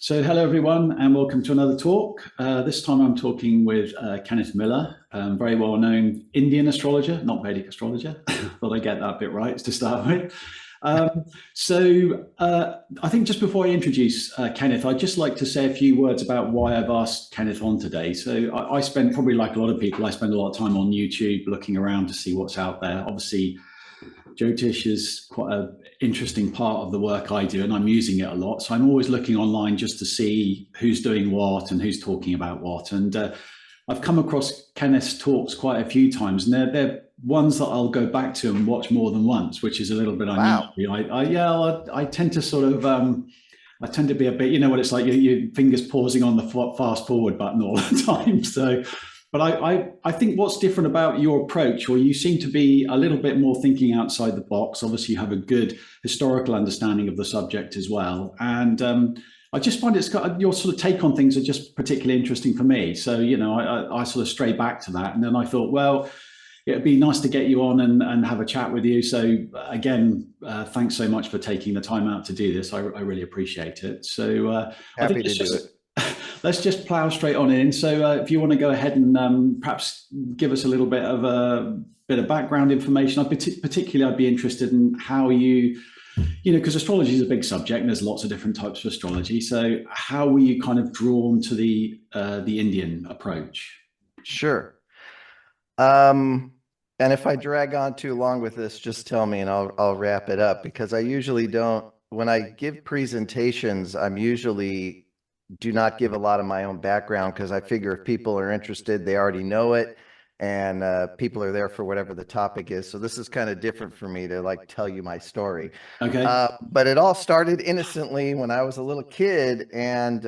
So, hello everyone, and welcome to another talk. This time I'm talking with Kenneth Miller, very well known Indian astrologer, not Vedic astrologer. Thought I get that bit right to start with. I think just before I introduce Kenneth, I'd just like to say a few words about why I've asked Kenneth on today. So, I spend probably like a lot of people, I spend a lot of time on YouTube looking around to see what's out there. Obviously, Jyotish is quite an interesting part of the work I do, and I'm using it a lot. So I'm always looking online just to see who's doing what and who's talking about what. And I've come across Kenneth's talks quite a few times, and they're ones that I'll go back to and watch more than once, which is a little bit Wow. unusual. I tend to sort of I tend to be a bit, you know what it's like, your fingers pausing on the fast forward button all the time. But I think what's different about your approach, or you seem to be a little bit more thinking outside the box. Obviously, you have a good historical understanding of the subject as well. And I just find your sort of take on things are just particularly interesting for me. So, I sort of stray back to that. And then I thought, well, it'd be nice to get you on and have a chat with you. So again, thanks so much for taking the time out to do this. I really appreciate it. So I think Happy to do it. let's just plow straight on in. So if you want to go ahead and perhaps give us a little bit of background information, I'd be interested in how because astrology is a big subject and there's lots of different types of astrology. So how were you kind of drawn to the Indian approach? Sure. And if I drag on too long with this, just tell me and I'll wrap it up, because I usually don't, when I give presentations, I'm usually do not give a lot of my own background, because I figure if people are interested, they already know it, and people are there for whatever the topic is. So this is kind of different for me to like tell you my story. Okay. But it all started innocently when I was a little kid, and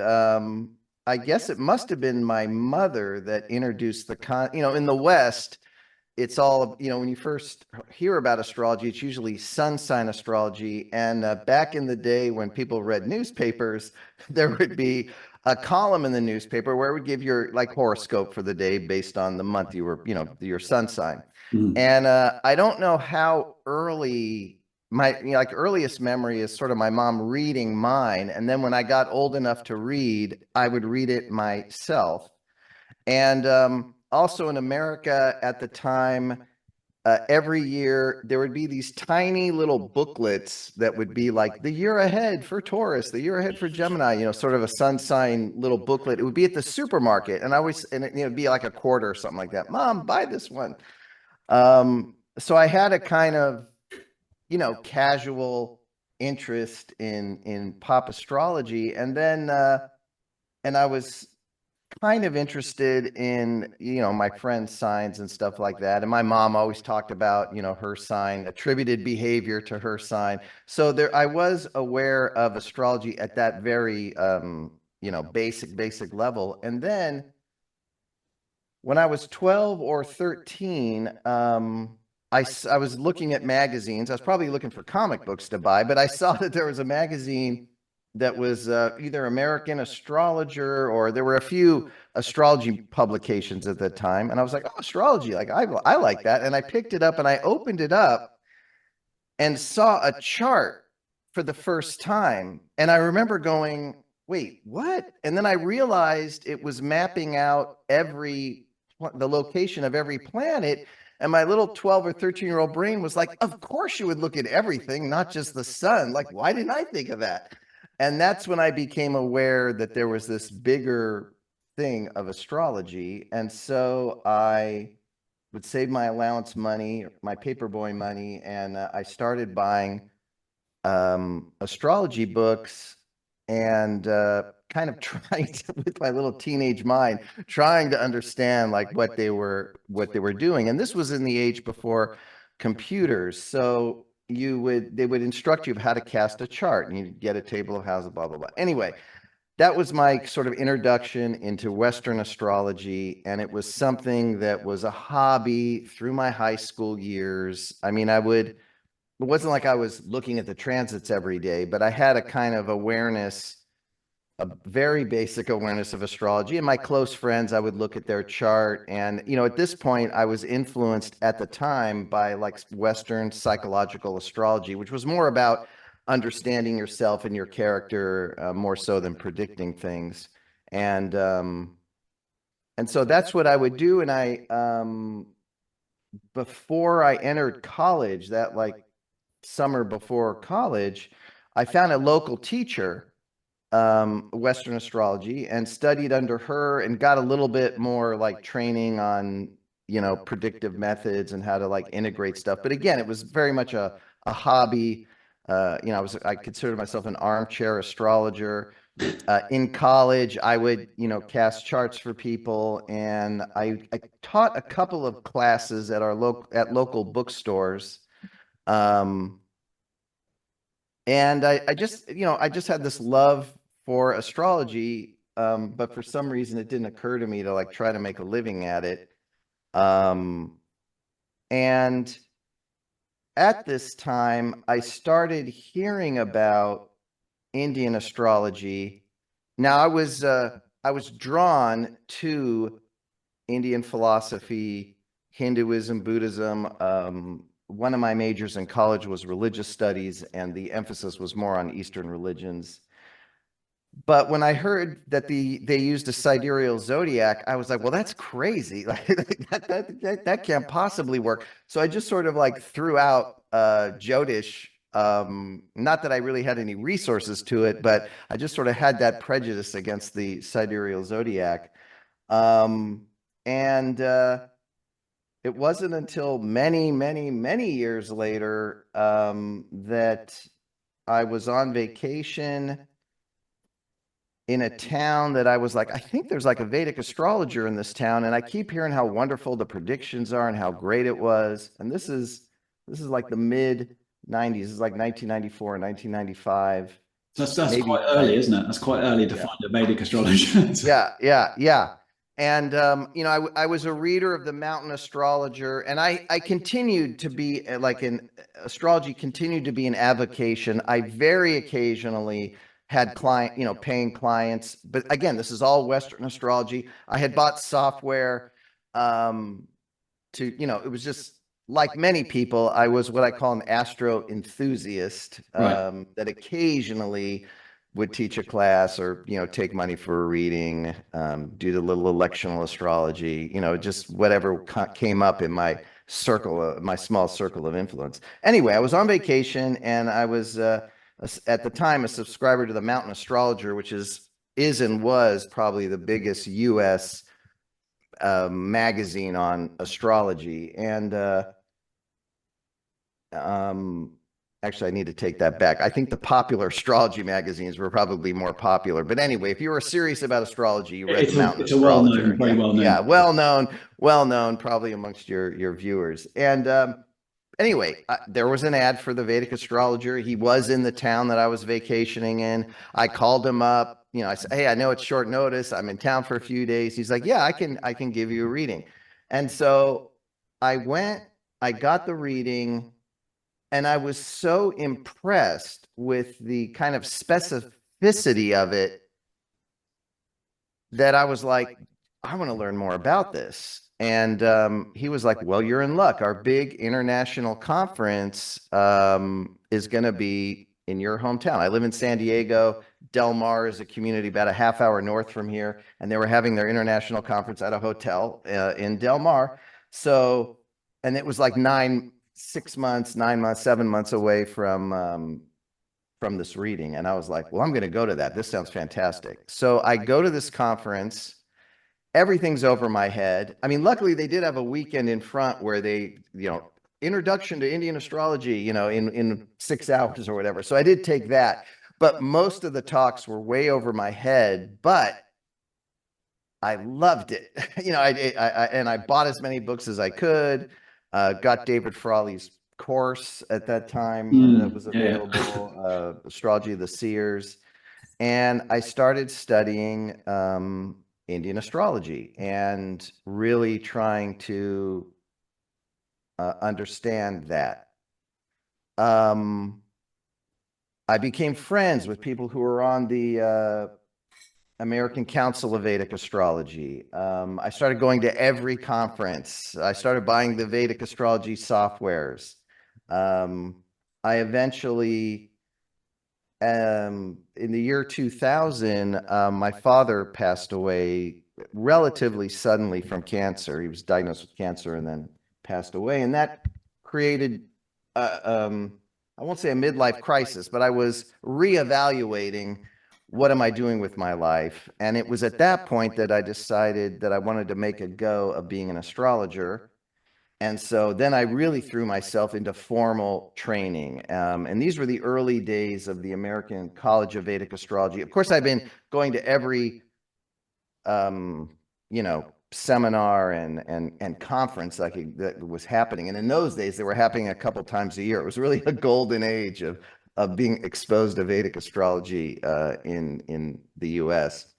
I guess it must have been my mother that introduced in the West, it's all, when you first hear about astrology, it's usually sun sign astrology. And back in the day when people read newspapers, there would be a column in the newspaper where it would give your like horoscope for the day based on the month you were, your sun sign. Mhm. And I don't know how early my earliest memory is sort of my mom reading mine. And then when I got old enough to read, I would read it myself. And also in America at the time, every year there would be these tiny little booklets that would be like the year ahead for Taurus, the year ahead for Gemini, sort of a sun sign little booklet. It would be at the supermarket, and it'd be like a quarter or something like that. Mom, buy this one. So I had a kind of, casual interest in pop astrology, and then and I was kind of interested in, my friends' signs and stuff like that. And my mom always talked about, her sign, attributed behavior to her sign. So I was aware of astrology at that very, basic level. And then when I was 12 or 13, I was looking at magazines. I was probably looking for comic books to buy, but I saw that there was a magazine that was either American Astrologer, or there were a few astrology publications at the time. And I was like, oh, astrology, like I like that. And I picked it up and I opened it up and saw a chart for the first time. And I remember going, wait, what? And then I realized it was mapping out the location of every planet. And my little 12 or 13-year-old brain was like, of course you would look at everything, not just the sun. Like, why didn't I think of that? And that's when I became aware that there was this bigger thing of astrology. And so I would save my allowance money, my paperboy money, and I started buying astrology books, and kind of trying to, with my little teenage mind, trying to understand like what they were doing. And this was in the age before computers. So they would instruct you of how to cast a chart, and you'd get a table of houses, blah, blah, blah. Anyway, that was my sort of introduction into Western astrology. And it was something that was a hobby through my high school years. I mean, it wasn't like I was looking at the transits every day, but I had a kind of awareness, a very basic awareness of astrology. And my close friends, I would look at their chart. And, at this point, I was influenced at the time by like Western psychological astrology, which was more about understanding yourself and your character more so than predicting things. And so that's what I would do. And before I entered college, that like summer before college, I found a local teacher, Western astrology, and studied under her and got a little bit more like training on, predictive methods and how to like integrate stuff. But again, it was very much a hobby. I considered myself an armchair astrologer. In college, I would, cast charts for people, and I taught a couple of classes at local bookstores. And I just, I just had this love for astrology, but for some reason it didn't occur to me to like try to make a living at it. And at this time, I started hearing about Indian astrology. Now I was drawn to Indian philosophy, Hinduism, Buddhism. One of my majors in college was religious studies, and the emphasis was more on Eastern religions. But when I heard that they used a sidereal zodiac, I was like, well, that's crazy. Like that can't possibly work. So I just sort of like threw out Jyotish. Not that I really had any resources to it, but I just sort of had that prejudice against the sidereal zodiac. And it wasn't until many, many, many years later that I was on vacation in a town that I was like, I think there's like a Vedic astrologer in this town, and I keep hearing how wonderful the predictions are and how great it was. And this is like the mid 90s. This is like 1994, 1995. That's quite early, isn't it? That's quite early to find a Vedic astrologer. Yeah. And I was a reader of the Mountain Astrologer, and I continued to be like astrology continued to be an avocation. I very occasionally had paying clients, but again, this is all Western astrology. I had bought software it was just like many people. I was what I call an astro enthusiast, Right. that occasionally would teach a class or take money for a reading, do the little electional astrology, just whatever came up in my small circle of influence. Anyway, I was on vacation, and I was at the time a subscriber to the Mountain Astrologer, which is and was probably the biggest U.S. Magazine on astrology. And actually, I need to take that back. I think the popular astrology magazines were probably more popular. But anyway, if you were serious about astrology, you read the Mountain Astrologer. Very well known. Yeah, well known, probably amongst your viewers. And anyway, there was an ad for the Vedic astrologer. He was in the town that I was vacationing in. I called him up. I said, hey, I know it's short notice. I'm in town for a few days. He's like, yeah, I can give you a reading. And so I went, I got the reading, and I was so impressed with the kind of specificity of it that I was like, I want to learn more about this. And he was like, well, you're in luck. Our big international conference is going to be in your hometown. I live in San Diego. Del Mar is a community about a half hour north from here. And they were having their international conference at a hotel in Del Mar. So, and it was like 6 months, 9 months, 7 months away from this reading. And I was like, well, I'm going to go to that. This sounds fantastic. So I go to this conference. Everything's over my head. I mean, luckily they did have a weekend in front where they, introduction to Indian astrology, in 6 hours or whatever. So I did take that, but most of the talks were way over my head, but I loved it. I bought as many books as I could, got David Frawley's course at that time that was available, Astrology of the Seers. And I started studying Indian astrology and really trying to understand that. I became friends with people who were on the American Council of Vedic Astrology. I started going to every conference. I started buying the Vedic astrology softwares. I eventually in the year 2000, my father passed away relatively suddenly from cancer. He was diagnosed with cancer and then passed away. And that created, I won't say a midlife crisis, but I was reevaluating what am I doing with my life. And it was at that point that I decided that I wanted to make a go of being an astrologer. And so then I really threw myself into formal training. And these were the early days of the American College of Vedic Astrology. Of course, I've been going to every, seminar and conference that was happening. And in those days, they were happening a couple times a year. It was really a golden age of being exposed to Vedic astrology in the US.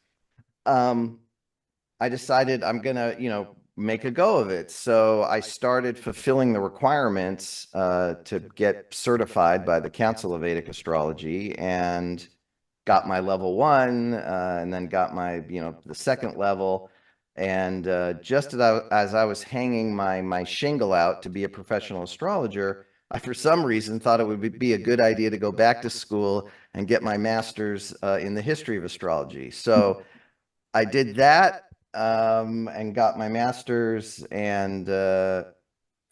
I decided I'm going to, make a go of it. So I started fulfilling the requirements to get certified by the Council of Vedic Astrology, and got my level 1, and then got my, the second level. And just as I was hanging my shingle out to be a professional astrologer, I, for some reason, thought it would be a good idea to go back to school and get my master's in the history of astrology. So I did that, and got my master's, and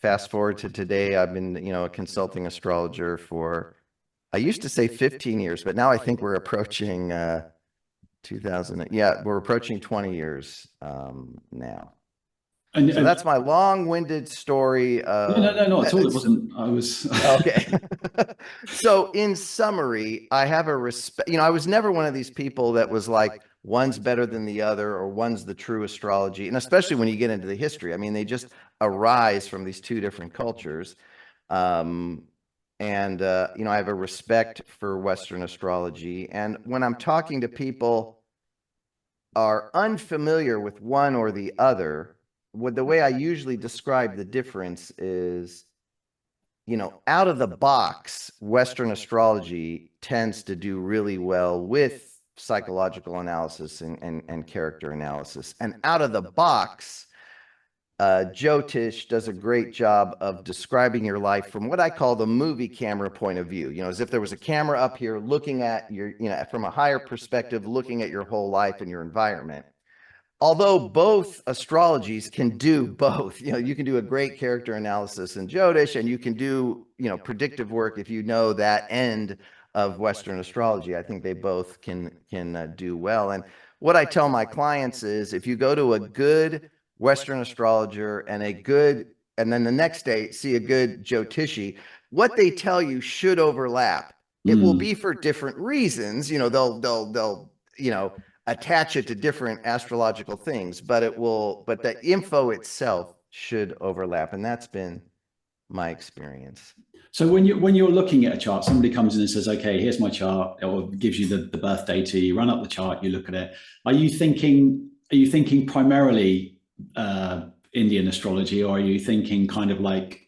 fast forward to today, I've been, a consulting astrologer for, I used to say 15 years, but now I think we're approaching 2000. Yeah, we're approaching 20 years now. And so that's my long-winded story. No, not at all. It wasn't. I was okay. So in summary, I have a respect. I was never one of these people that was like, one's better than the other, or one's the true astrology. And especially when you get into the history, I mean, they just arise from these two different cultures. I have a respect for Western astrology. And when I'm talking to people are unfamiliar with one or the other, the way I usually describe the difference is, out of the box, Western astrology tends to do really well with psychological analysis and character analysis. And out of the box, Jyotish does a great job of describing your life from what I call the movie camera point of view, as if there was a camera up here looking at your, from a higher perspective, looking at your whole life and your environment. Although both astrologies can do both, you can do a great character analysis in Jyotish, and you can do, predictive work if you know that end of Western astrology. I think they both can do well. And what I tell my clients is, if you go to a good Western astrologer and then the next day see a good Jyotishi, what they tell you should overlap. It will be for different reasons. They'll attach it to different astrological things, but the info itself should overlap. And that's been my experience. So when you're looking at a chart, somebody comes in and says, okay, here's my chart, or gives you the birth data, you run up the chart, you look at it. Are you thinking primarily Indian astrology, or are you thinking kind of like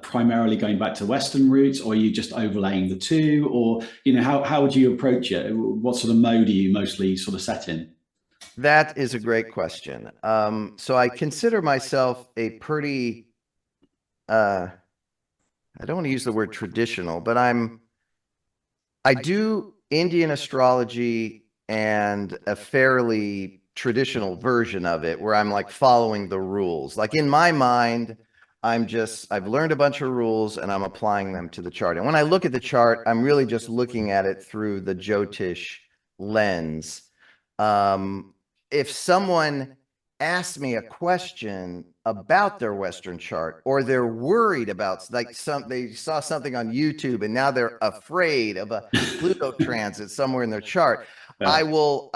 primarily going back to Western roots, or are you just overlaying the two? Or, how would you approach it? What sort of mode are you mostly sort of set in? That is a great question. So I consider myself a pretty, I don't want to use the word traditional, but I do Indian astrology and a fairly traditional version of it, where I'm like following the rules. Like in my mind, I've learned a bunch of rules and I'm applying them to the chart. And when I look at the chart, I'm really just looking at it through the Jyotish lens. If someone asks me a question about their Western chart, or they're worried about they saw something on YouTube and now they're afraid of a Pluto transit somewhere in their chart, yeah. I will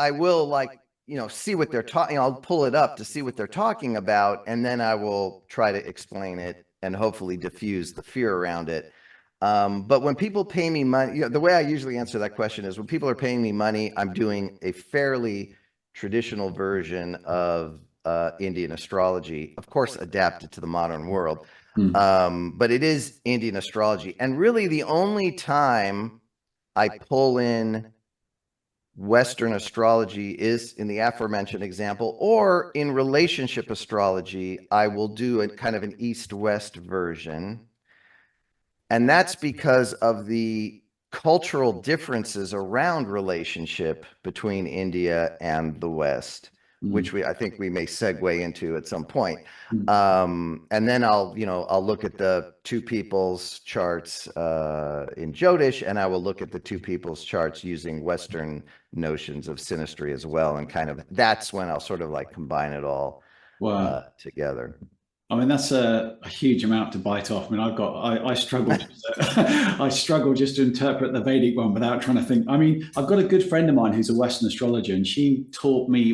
see what they're talking. I'll pull it up to see what they're talking about, and then I will try to explain it and hopefully diffuse the fear around it. But when people pay me money, the way I usually answer that question is, when people are paying me money, I'm doing a fairly traditional version of Indian astrology, of course, adapted to the modern world. But it is Indian astrology. And really the only time I pull in Western astrology is in the aforementioned example, or in relationship astrology, I will do a kind of an East-West version. And that's because of the cultural differences around relationship between India and the West, which I think we may segue into at some point. And then I'll look at the two people's charts in Jyotish, and I will look at the two people's charts using Western notions of synastry as well. And kind of, that's when I'll sort of like combine it all together. I mean, that's a huge amount to bite off. I mean, I struggle, I struggle just to interpret the Vedic one without trying to think. I mean, I've got a good friend of mine who's a Western astrologer, and she taught me,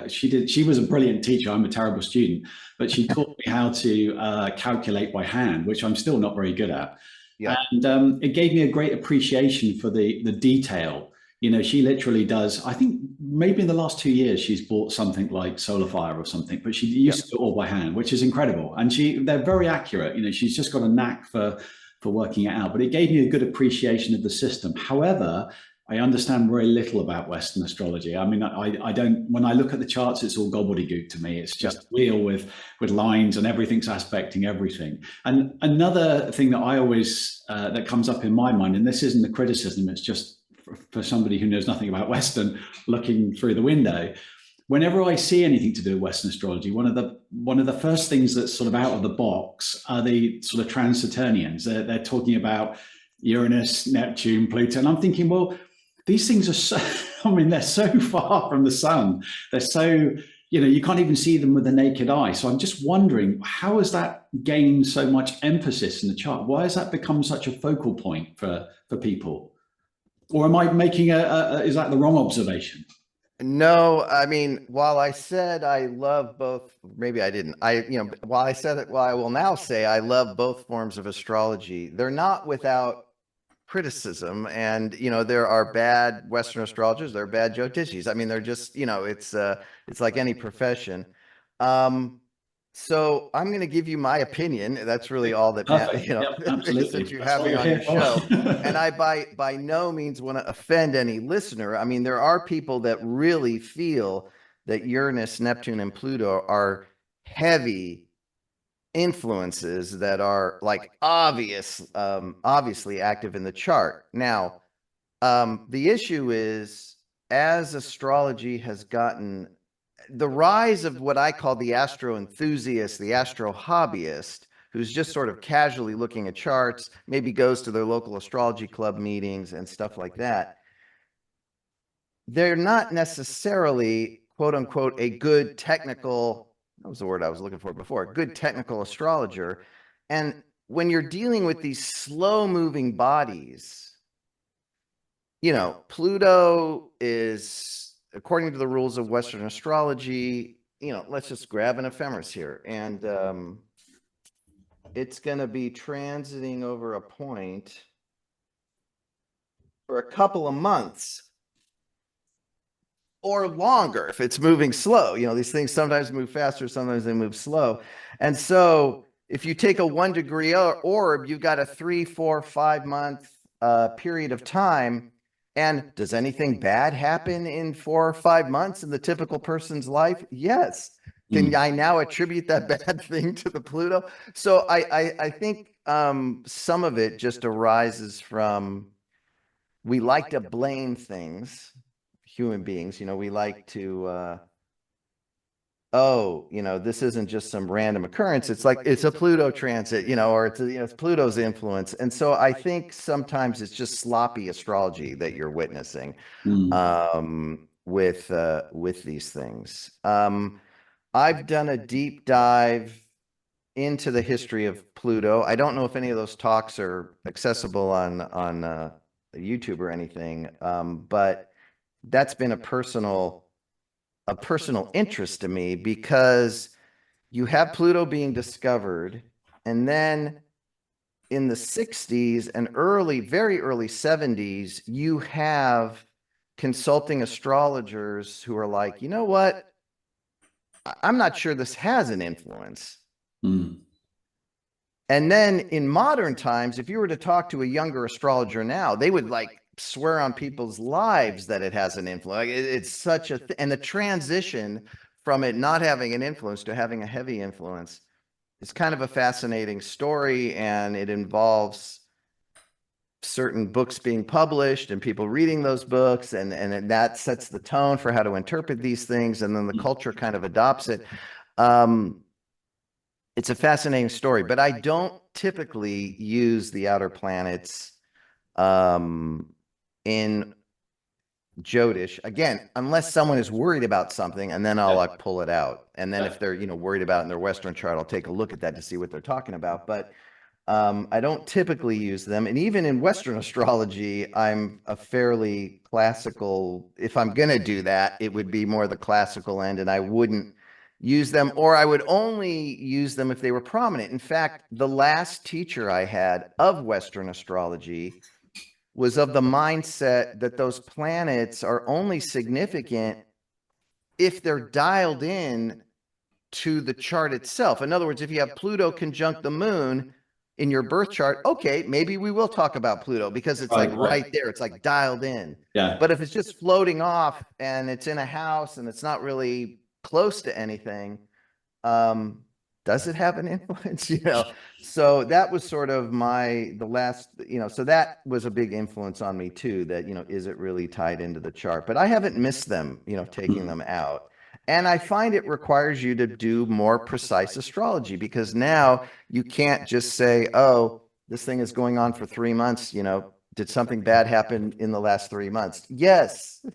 she was a brilliant teacher. I'm a terrible student, but she taught me how to calculate by hand, which I'm still not very good at. Yeah. And it gave me a great appreciation for the detail. You know, she literally does, I think maybe in the last 2 years, she's bought something like Solar Fire or something, but she used to do it all by hand, which is incredible. And they're very accurate. You know, she's just got a knack for working it out, but it gave me a good appreciation of the system. However, I understand very little about Western astrology. I mean, I don't, when I look at the charts, it's all gobbledygook to me. It's just wheel with lines and everything's aspecting everything. And another thing that I always, that comes up in my mind, and this isn't a criticism, it's just for somebody who knows nothing about Western looking through the window, whenever I see anything to do with Western astrology, one of the first things that's sort of out of the box are the sort of trans-Saturnians. They're talking about Uranus, Neptune, Pluto, and I'm thinking, well, these things are so, I mean, they're so far from the sun. They're so, you know, you can't even see them with the naked eye. So I'm just wondering, how has that gained so much emphasis in the chart? Why has that become such a focal point for people? Or am I making is that the wrong observation? No, I mean, while I said I love both, maybe I didn't. While I said it, well, I will now say I love both forms of astrology. They're not without criticism, and there are bad Western astrologers, there are bad Jyotishis. I mean, they're just, it's like any profession. So I'm going to give you my opinion. That's really all that matters, since you have me on your show. And I, by no means want to offend any listener. I mean, there are people that really feel that Uranus, Neptune, and Pluto are heavy influences that are like obviously active in the chart. Now, the issue is, as astrology has gotten the rise of what I call the astro enthusiast, the astro hobbyist, who's just sort of casually looking at charts, maybe goes to their local astrology club meetings and stuff like that. They're not necessarily, quote unquote, a good technical, that was the word I was looking for before, good technical astrologer. And when you're dealing with these slow moving bodies, Pluto is, according to the rules of Western astrology, let's just grab an ephemeris here. And it's going to be transiting over a point for a couple of months or longer if it's moving slow. These things sometimes move faster, sometimes they move slow. And so if you take a 1 degree orb, you've got a 3, 4, 5 month period of time. And does anything bad happen in 4 or 5 months in the typical person's life? Yes. Can I now attribute that bad thing to the Pluto? So I think some of it just arises from, we like to blame things, human beings. We like to, this isn't just some random occurrence. It's like, it's a Pluto transit, or it's Pluto's influence. And so I think sometimes it's just sloppy astrology that you're witnessing with these things. I've done a deep dive into the history of Pluto. I don't know if any of those talks are accessible on YouTube or anything, but that's been a personal interest to me, because you have Pluto being discovered, and then in the 60s and very early 70s, you have consulting astrologers who are like, you know what? I'm not sure this has an influence. And then in modern times, if you were to talk to a younger astrologer now, they would like swear on people's lives that it has an influence. It's such a and the transition from it not having an influence to having a heavy influence is kind of a fascinating story, and it involves certain books being published and people reading those books, and that sets the tone for how to interpret these things, and then the culture kind of adopts it. It's a fascinating story, but I don't typically use the outer planets in Jyotish, again, unless someone is worried about something, and then I'll like pull it out. And then if they're, worried about it in their Western chart, I'll take a look at that to see what they're talking about. But I don't typically use them. And even in Western astrology, I'm a fairly classical. If I'm going to do that, it would be more the classical end, and I wouldn't use them, or I would only use them if they were prominent. In fact, the last teacher I had of Western astrology was of the mindset that those planets are only significant if they're dialed in to the chart itself. In other words, if you have Pluto conjunct the moon in your birth chart, okay, maybe we will talk about Pluto because it's right there. It's like dialed in. Yeah. But if it's just floating off and it's in a house and it's not really close to anything, does it have an influence? So that was sort of the last, so that was a big influence on me too, that, is it really tied into the chart? But I haven't missed them, taking them out. And I find it requires you to do more precise astrology, because now you can't just say, oh, this thing is going on for 3 months, did something bad happen in the last 3 months? Yes,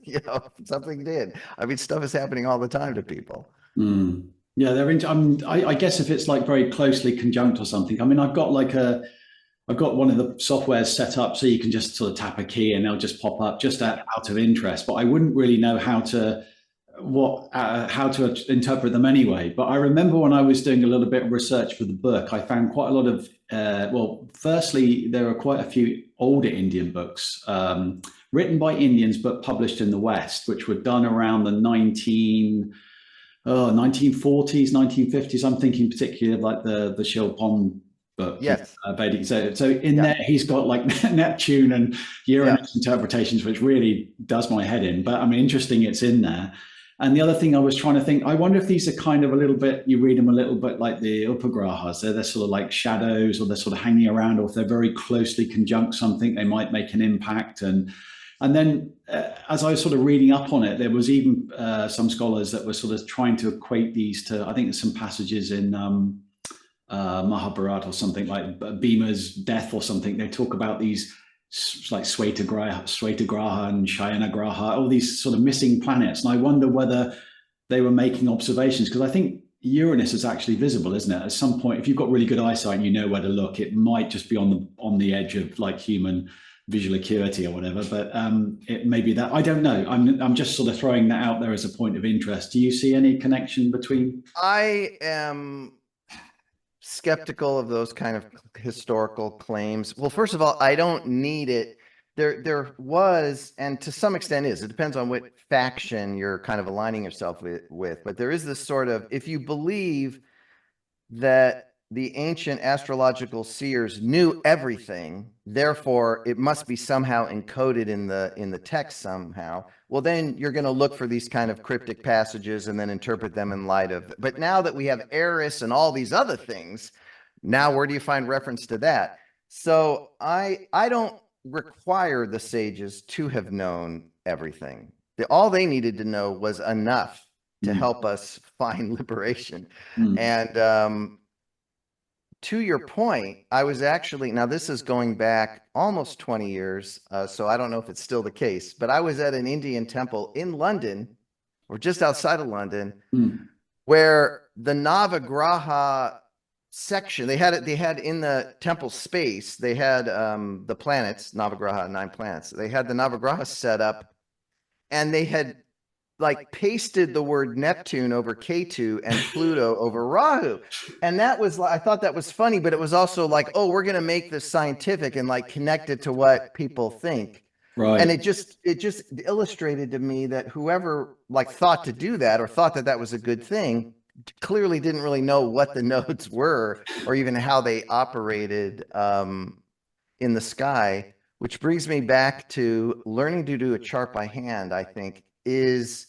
something did. I mean, stuff is happening all the time to people. Mm. Yeah, they're into. I guess if it's like very closely conjunct or something. I mean, I've got one of the softwares set up so you can just sort of tap a key and they'll just pop up just out of interest. But I wouldn't really know how to interpret them anyway. But I remember when I was doing a little bit of research for the book, I found quite a lot of. Firstly, there are quite a few older Indian books written by Indians but published in the West, which were done around the 1940s, 1950s. I'm thinking particularly of like the Shilpon book. Yes. Vedic. So in there, he's got like Neptune and Uranus interpretations, which really does my head in. But I mean, interesting, it's in there. And the other thing I was trying to think, I wonder if these are kind of a little bit, you read them a little bit like the Upagrahas. They're sort of like shadows, or they're sort of hanging around, or if they're very closely conjunct something, they might make an impact. And then as I was sort of reading up on it, there was even some scholars that were sort of trying to equate these to, I think there's some passages in Mahabharata or something, like Bhima's death or something. They talk about these like Swetagraha and Shayanagraha, all these sort of missing planets. And I wonder whether they were making observations, because I think Uranus is actually visible, isn't it? At some point, if you've got really good eyesight and you know where to look, it might just be on the edge of like human visual acuity or whatever. But it may be that, I don't know. I'm just sort of throwing that out there as a point of interest. Do you see any connection between? I am skeptical of those kind of historical claims. Well, first of all, I don't need it. There was, and to some extent is, it depends on what faction you're kind of aligning yourself with, but there is this sort of, if you believe that the ancient astrological seers knew everything, therefore it must be somehow encoded in the text somehow, well, then you're going to look for these kind of cryptic passages and then interpret them in light of. But now that we have Eris and all these other things, now where do you find reference to that? So I don't require the sages to have known everything. All they needed to know was enough to help us find liberation. And to your point, I was actually, now this is going back almost 20 years, so I don't know if it's still the case, but I was at an Indian temple in London, or just outside of London, where the Navagraha section, they had in the temple space, they had the planets, Navagraha, 9 planets. They had the Navagraha set up, and they had like pasted the word Neptune over Ketu and Pluto over Rahu. And that was, I thought that was funny, but it was also like, oh, we're going to make this scientific and like connect it to what people think. Right. And it just illustrated to me that whoever like thought to do that, or thought that that was a good thing, clearly didn't really know what the nodes were, or even how they operated in the sky, which brings me back to learning to do a chart by hand, I think, is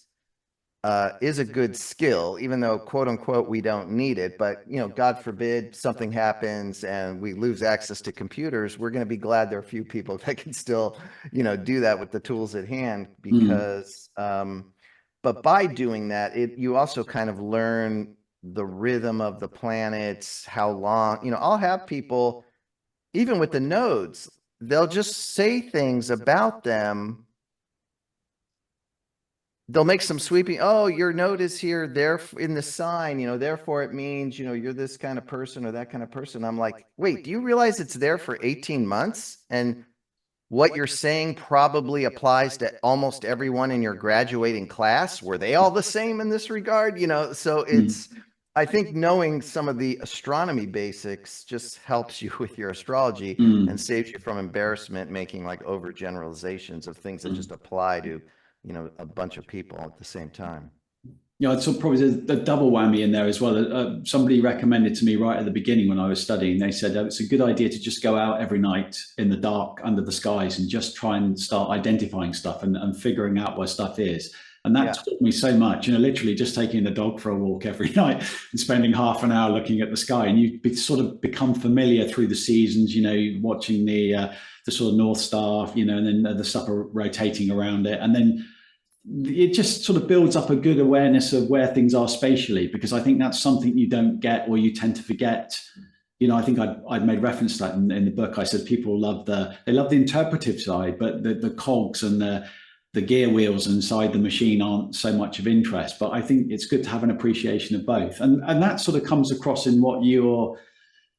is a good skill, even though quote unquote we don't need it. But God forbid something happens and we lose access to computers, we're going to be glad there are a few people that can still do that with the tools at hand, because but by doing that, you also kind of learn the rhythm of the planets, how long. I'll have people, even with the nodes, they'll just say things about them. They'll make some sweeping, oh, your node is here, there in the sign, therefore it means, you're this kind of person or that kind of person. I'm like, wait, do you realize it's there for 18 months? And what you're saying probably applies to almost everyone in your graduating class. Were they all the same in this regard? So I think knowing some of the astronomy basics just helps you with your astrology and saves you from embarrassment, making like overgeneralizations of things that just apply to a bunch of people at the same time. I'd sort of probably the double whammy in there as well. Somebody recommended to me right at the beginning when I was studying, they said, it's a good idea to just go out every night in the dark under the skies and just try and start identifying stuff and figuring out where stuff is. And that taught me so much, literally just taking the dog for a walk every night and spending half an hour looking at the sky. And you sort of become familiar through the seasons, watching the sort of North Star, and then the stuff rotating around it. And then it just sort of builds up a good awareness of where things are spatially, because I think that's something you don't get, or you tend to forget. I think I'd made reference to that in the book. I said people love the interpretive side, but the cogs and the gear wheels inside the machine aren't so much of interest. But I think it's good to have an appreciation of both, and that sort of comes across in what you're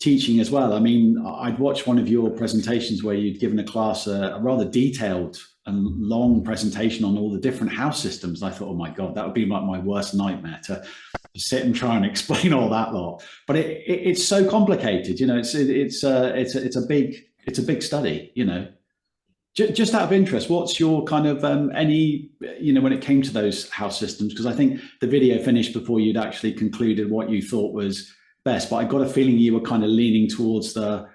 teaching as well. I mean, I'd watched one of your presentations where you'd given a class a rather detailed and long presentation on all the different house systems. And I thought, oh my God, that would be like my worst nightmare to sit and try and explain all that lot. But it's so complicated, it's a big study, Just out of interest, what's your kind of any, when it came to those house systems? Because I think the video finished before you'd actually concluded what you thought was best, but I got a feeling you were kind of leaning towards the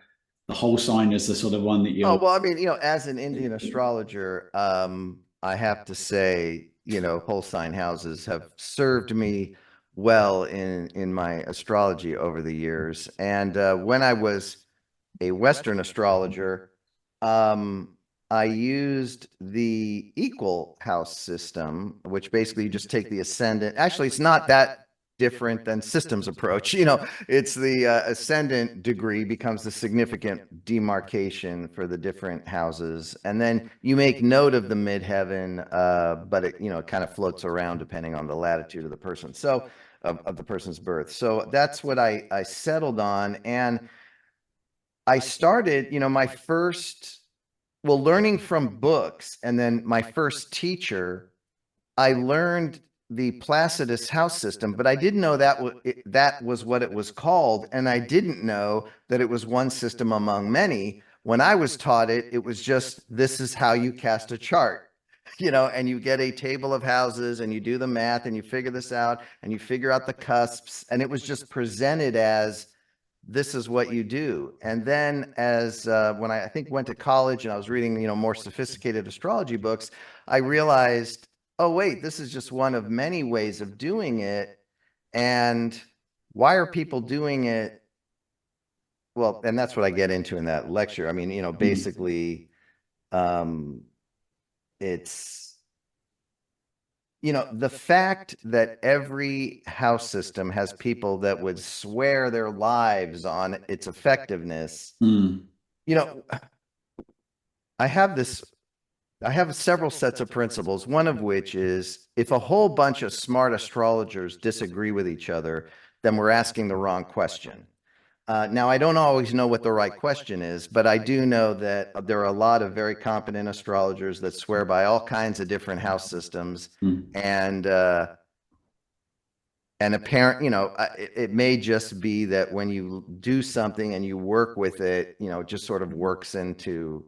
whole sign as the sort of one that you. Oh, well, I mean, as an Indian astrologer, I have to say, whole sign houses have served me well in my astrology over the years. And when I was a Western astrologer, I used the equal house system, which basically you just take the ascendant. Actually, it's not that different than systems approach. It's the ascendant degree becomes the significant demarcation for the different houses. And then you make note of the midheaven, but it, it kind of floats around depending on the latitude of the person. So of the person's birth. So that's what I settled on. And I started, my first, learning from books. And then my first teacher, I learned the Placidus house system, but I didn't know that was what it was called. And I didn't know that it was one system among many. When I was taught it, it was just, this is how you cast a chart, and you get a table of houses and you do the math and you figure this out and you figure out the cusps. And it was just presented as, this is what you do. And then as when I think went to college and I was reading, more sophisticated astrology books, I realized, oh, wait, this is just one of many ways of doing it. And why are people doing it? Well, and that's what I get into in that lecture. I mean, basically, it's, the fact that every house system has people that would swear their lives on its effectiveness. I have several sets of principles, one of which is if a whole bunch of smart astrologers disagree with each other, then we're asking the wrong question. Now, I don't always know what the right question is, but I do know that there are a lot of very competent astrologers that swear by all kinds of different house systems. And apparent, it may just be that when you do something and you work with it, it just sort of works into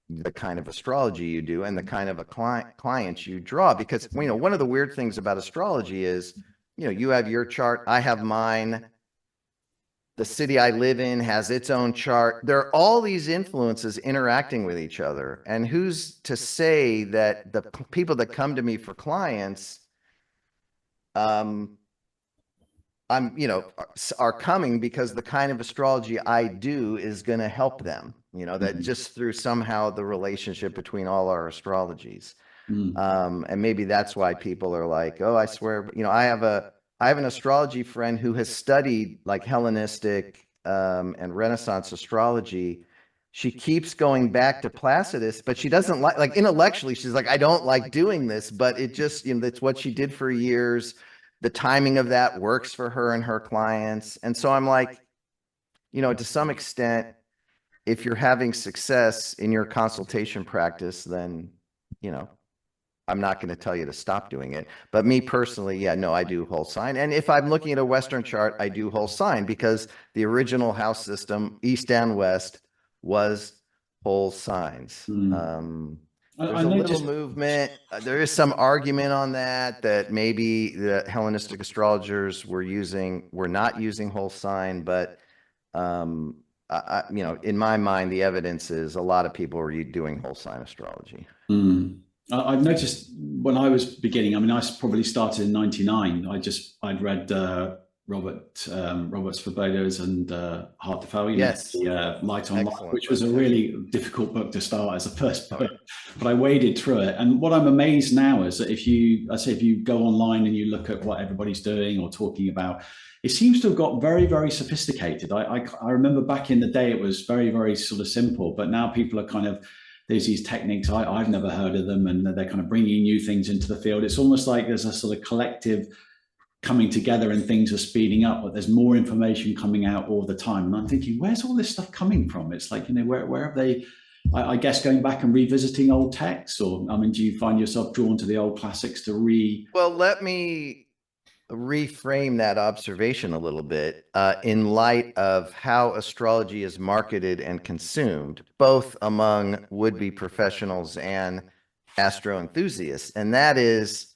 the kind of astrology you do and the kind of a client you draw. Because, one of the weird things about astrology is, you have your chart, I have mine. The city I live in has its own chart. There are all these influences interacting with each other. And who's to say that the people that come to me for clients are coming because the kind of astrology I do is going to help them, that just through somehow the relationship between all our astrologies. And maybe that's why people are like, oh, I swear, I have an astrology friend who has studied like Hellenistic and Renaissance astrology. She keeps going back to Placidus, but she doesn't like intellectually, she's like, I don't like doing this, but it just, it's what she did for years. The timing of that works for her and her clients. And so I'm like, to some extent, if you're having success in your consultation practice, then, I'm not going to tell you to stop doing it. But me personally, yeah, no, I do whole sign. And if I'm looking at a Western chart, I do whole sign because the original house system, East and West, was whole signs. There's a little movement. There is some argument on that maybe the Hellenistic astrologers were not using whole sign, but in my mind, the evidence is a lot of people were doing whole sign astrology. I've noticed when I was beginning, I mean, I probably started in '99. I'd read Robert Svoboda's and Heart to Fail, yes, the Light on Light, which was a book. really difficult book to start as a first book, but I waded through it. And what I'm amazed now is that if you go online and you look at what everybody's doing or talking about, it seems to have got very, very sophisticated. I remember back in the day, it was very, very sort of simple, but now people are kind of, there's these techniques, I've never heard of them, and they're kind of bringing new things into the field. It's almost like there's a sort of collective coming together and things are speeding up, but there's more information coming out all the time. And I'm thinking, where's all this stuff coming from? It's like, where have they, I guess, going back and revisiting old texts? Or, I mean, do you find yourself drawn to the old classics to Well, let me reframe that observation a little bit in light of how astrology is marketed and consumed, both among would-be professionals and astro enthusiasts. And that is,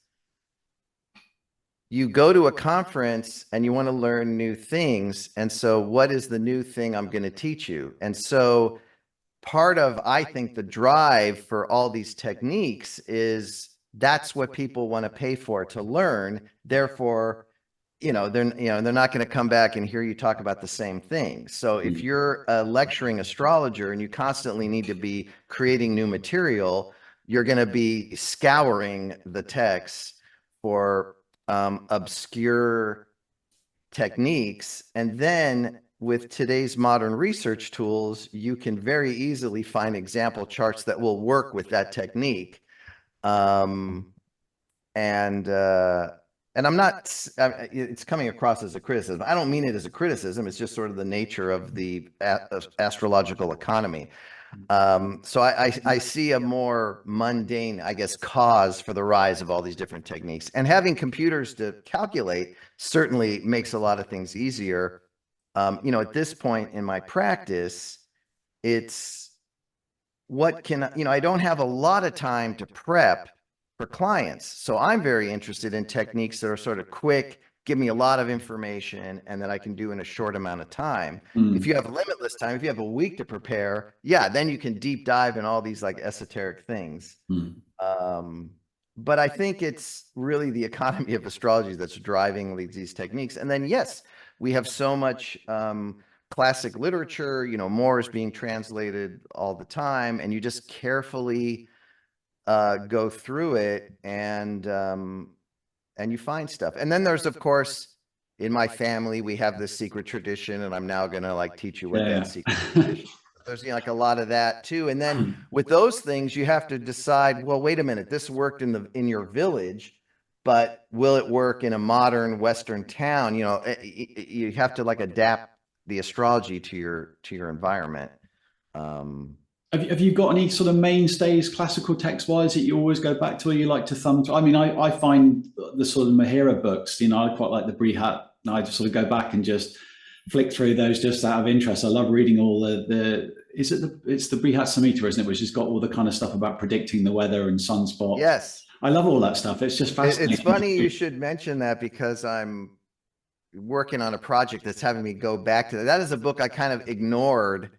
you go to a conference and you want to learn new things. And so what is the new thing I'm going to teach you? And so part of, I think, the drive for all these techniques is that's what people want to pay for to learn. Therefore, they're not going to come back and hear you talk about the same thing. So if you're a lecturing astrologer and you constantly need to be creating new material, you're going to be scouring the texts for obscure techniques. And then with today's modern research tools, you can very easily find example charts that will work with that technique. And I'm not, it's coming across as a criticism. I don't mean it as a criticism. It's just sort of the nature of the astrological economy. So I see a more mundane, I guess, cause for the rise of all these different techniques. And having computers to calculate certainly makes a lot of things easier. At this point in my practice, it's I don't have a lot of time to prep for clients. So I'm very interested in techniques that are sort of quick, give me a lot of information, and that I can do in a short amount of time. If you have limitless time, if you have a week to prepare, then you can deep dive in all these like esoteric things. But I think it's really the economy of astrology that's driving these techniques. And then, yes, we have so much classic literature, more is being translated all the time, and you just carefully go through it and you find stuff. And then there's, of course, in my family, we have this secret tradition, and I'm now going to like teach you what that secret tradition is. There's like a lot of that too. And then with those things, you have to decide, well, wait a minute, this worked in your village, but will it work in a modern Western town? You have to like adapt the astrology to your environment. Have you got any sort of mainstays classical text wise that you always go back to, or you like to thumb through? I mean, I find the sort of Mahira books, I quite like the Brihat. I just sort of go back and just flick through those just out of interest. I love reading all it's the Brihat Samhita, isn't it? Which has got all the kind of stuff about predicting the weather and sunspots. Yes. I love all that stuff. It's just fascinating. It's funny you should mention that, because I'm working on a project that's having me go back to that. That is a book I kind of ignored.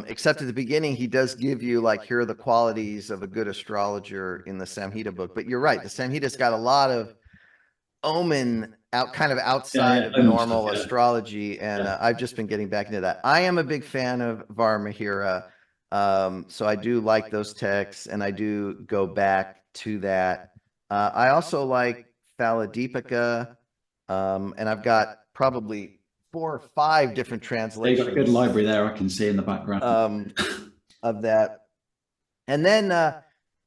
Except at the beginning, he does give you like, here are the qualities of a good astrologer in the Samhita book. But you're right, the Samhita's got a lot of omen kind of Yeah, outside yeah, of omen stuff, normal yeah. astrology. And Yeah. I've just been getting back into that. I am a big fan of Varmahira. So I do like those texts and I do go back to that. I also like Phaladipika. And I've got probably 4 or 5 different So you've got a good translations library there, I can see in the background. of that. And then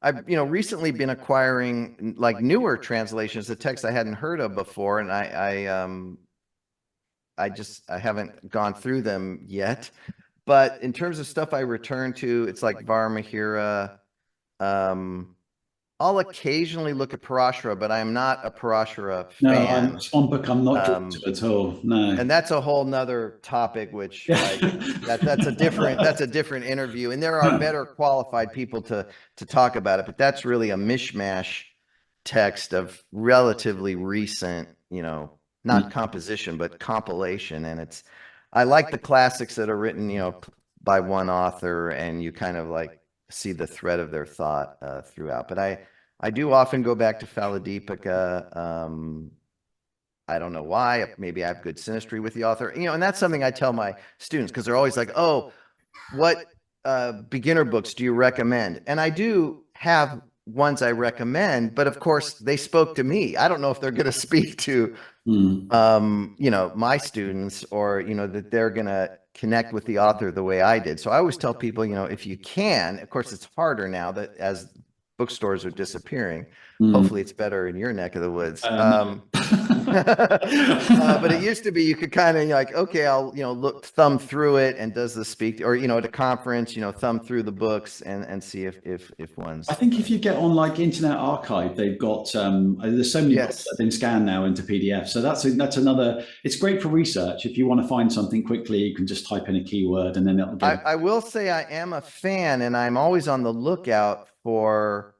I've recently been acquiring like newer translations of texts I hadn't heard of before, and I haven't gone through them yet. But in terms of stuff I return to, it's like Varmahira. I'll occasionally look at Parashara, but I'm not a Parashara No, fan. it's one book I'm not drawn to at all. No. And that's a whole nother topic, which that's a different interview. And there are better qualified people to talk about it, but that's really a mishmash text of relatively recent, not composition, but compilation. And I like the classics that are written, by one author, and you kind of like see the thread of their thought throughout. But I do often go back to Phaladipika. I don't know why. Maybe I have good synastry with the author, and that's something I tell my students because they're always like, "Oh, what beginner books do you recommend?" And I do have ones I recommend, but of course they spoke to me. I don't know if they're going to speak to, my students, or that they're going to connect with the author the way I did. So I always tell people, if you can, of course, it's harder now that as bookstores are disappearing. Hopefully it's better in your neck of the woods. But it used to be you could kind of like, okay, I'll thumb through it, and does this speak, or at a conference, thumb through the books and see if one's. I think if you get on like Internet Archive, they've got there's so many books that have been scanned now into PDF. So that's another. It's great for research. If you want to find something quickly, you can just type in a keyword and then it'll get. I will say I am a fan, and I'm always on the lookout for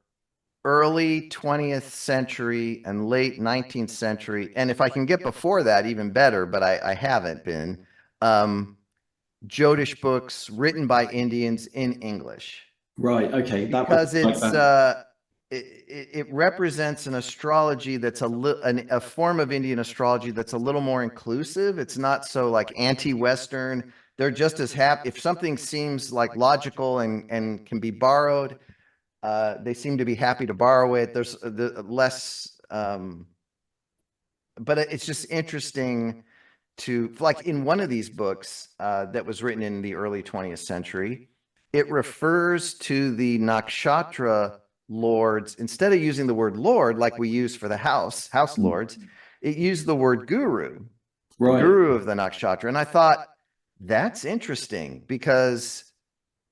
early 20th century and late 19th century. And if I can get before that, even better, but I haven't been. Jyotish books written by Indians in English. Right. Okay. Because it represents an astrology that's a form of Indian astrology that's a little more inclusive. It's not so like anti-Western. They're just as happy if something seems like logical and can be borrowed. They seem to be happy to borrow it. There's less, but it's just interesting to, like, in one of these books that was written in the early 20th century, it refers to the nakshatra lords. Instead of using the word lord like we use for the house lords, it used the word guru, right. Guru of the nakshatra. And I thought, that's interesting because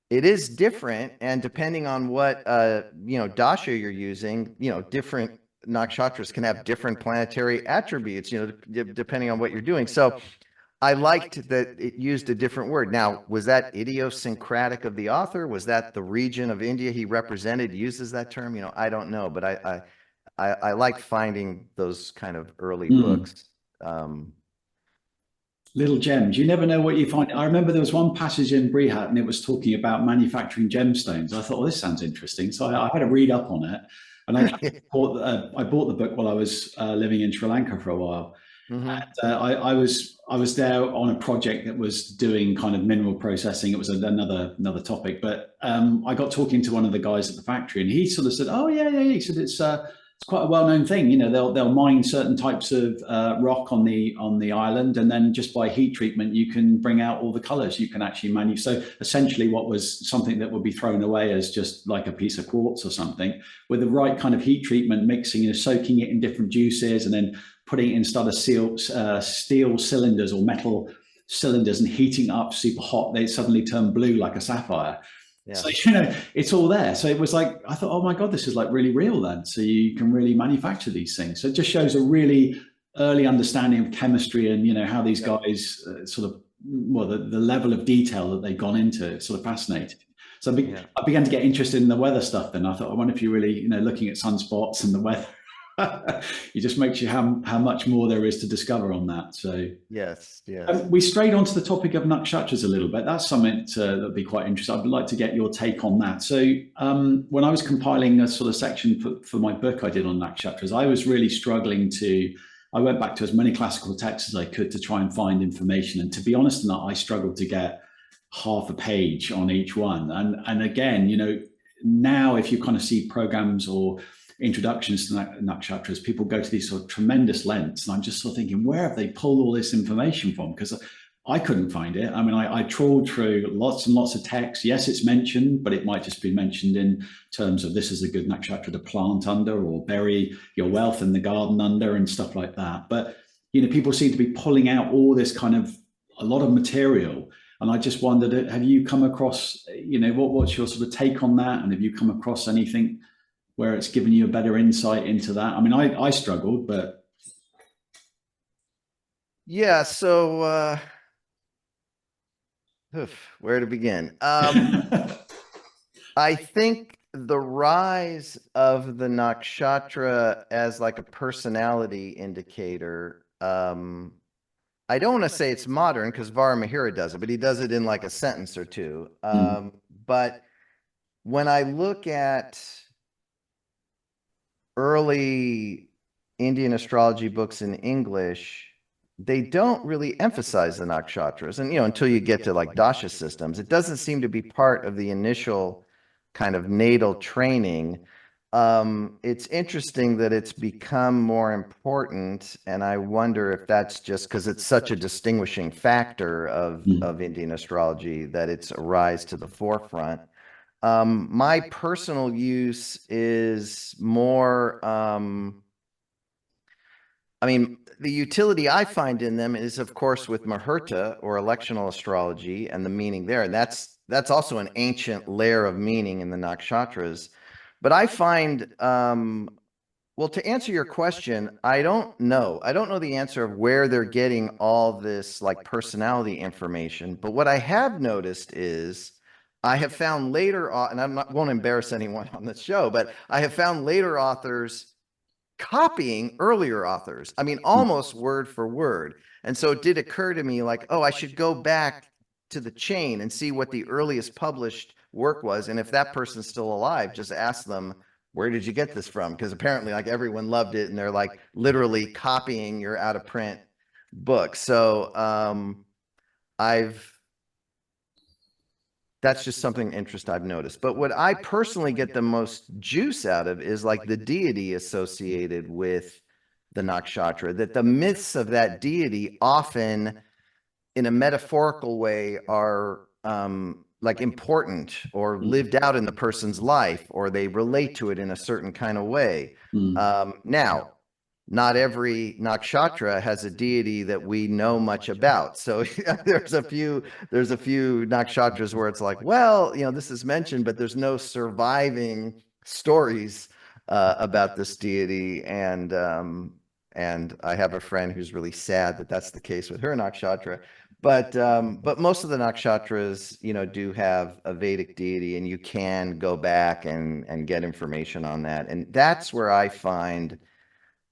it is different, and depending on what dasha you're using, different nakshatras can have different planetary attributes, depending on what you're doing. So I liked that it used a different word. Now, was that idiosyncratic of the author? Was that the region of India he represented uses that term? I don't know, but I like finding those kind of early books. Little gems. You never know what you find. I remember there was one passage in Brihat, and it was talking about manufacturing gemstones. I thought, well, this sounds interesting. So I had to read up on it, and I bought the book while I was living in Sri Lanka for a while. And I was there on a project that was doing kind of mineral processing. It was another topic, but I got talking to one of the guys at the factory, and he sort of said, "Oh yeah." He said it's quite a well-known thing. They'll mine certain types of rock on the island, and then just by heat treatment, you can bring out all the colors. You can actually So essentially, what was something that would be thrown away as just like a piece of quartz or something, with the right kind of heat treatment, mixing, soaking it in different juices, and then putting it inside of steel cylinders or metal cylinders and heating up super hot, they suddenly turn blue like a sapphire. Yeah. So, it's all there. So it was like, I thought, oh my God, this is like really real then. So you can really manufacture these things. So it just shows a really early understanding of chemistry and, how these guys the level of detail that they've gone into. It's sort of fascinating. So I began to get interested in the weather stuff then. I thought, I wonder if you're really, looking at sunspots and the weather. It just makes you how much more there is to discover on that. So yes. We strayed onto the topic of nakshatras a little bit. That's something that'd be quite interesting. I'd like to get your take on that. So when I was compiling a sort of section for my book I did on nakshatras, I was really struggling to I went back to as many classical texts as I could to try and find information. And to be honest, in that I struggled to get half a page on each one. And again, now if you kind of see programs or introductions to nakshatras, people go to these sort of tremendous lengths, and I'm just sort of thinking, where have they pulled all this information from? Because I couldn't find it. I mean, I trawled through lots and lots of texts. Yes, it's mentioned, but it might just be mentioned in terms of this is a good nakshatra to plant under, or bury your wealth in the garden under, and stuff like that. But people seem to be pulling out all this kind of a lot of material. And I just wondered, have you come across, what's your sort of take on that? And have you come across anything where it's given you a better insight into that? I mean, I struggled, but. Yeah. So, where to begin? I think the rise of the nakshatra as like a personality indicator, I don't want to say it's modern because Varamahira does it, but he does it in like a sentence or two. But when I look at early Indian astrology books in English, they don't really emphasize the nakshatras. And, until you get to like dasha systems, it doesn't seem to be part of the initial kind of natal training. It's interesting that it's become more important, and I wonder if that's just because it's such a distinguishing factor of Indian astrology that it's a rise to the forefront. My personal use is more, the utility I find in them is, of course, with Muhurta or electional astrology and the meaning there. And that's also an ancient layer of meaning in the nakshatras. But I find, well, to answer your question, I don't know. I don't know the answer of where they're getting all this like personality information. But what I have noticed is I have found later, and won't embarrass anyone on this show, but I have found later authors copying earlier authors. I mean, almost word for word. And so it did occur to me like, oh, I should go back to the chain and see what the earliest published work was. And if that person's still alive, just ask them, where did you get this from? Because apparently like everyone loved it and they're like literally copying your out of print book. So that's just something interest I've noticed. But what I personally get the most juice out of is like the deity associated with the nakshatra, that the myths of that deity often in a metaphorical way are like important or lived out in the person's life, or they relate to it in a certain kind of way. Now, not every nakshatra has a deity that we know much about. So there's a few nakshatras where it's like, well, this is mentioned, but there's no surviving stories about this deity. And I have a friend who's really sad that that's the case with her nakshatra. But most of the nakshatras, do have a Vedic deity, and you can go back and get information on that. And that's where I find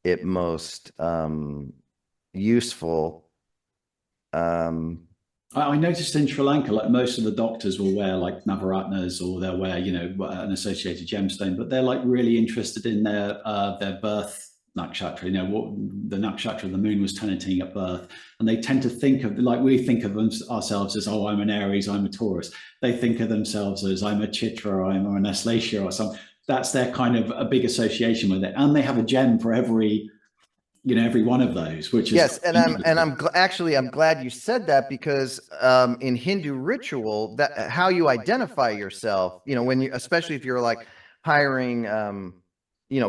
it most useful. I noticed in Sri Lanka, like most of the doctors will wear like navaratnas, or they'll wear, an associated gemstone, but they're like really interested in their birth nakshatra, what the nakshatra of the moon was tenanting at birth. And they tend to think of, like we think of ourselves as, oh, I'm an Aries, I'm a Taurus. They think of themselves as, I'm a Chitra, I'm an Aslesha or something. That's their kind of a big association with it. And they have a gem for every one of those, which is yes. And I'm glad you said that, because in Hindu ritual, that how you identify yourself, when you, especially if you're like hiring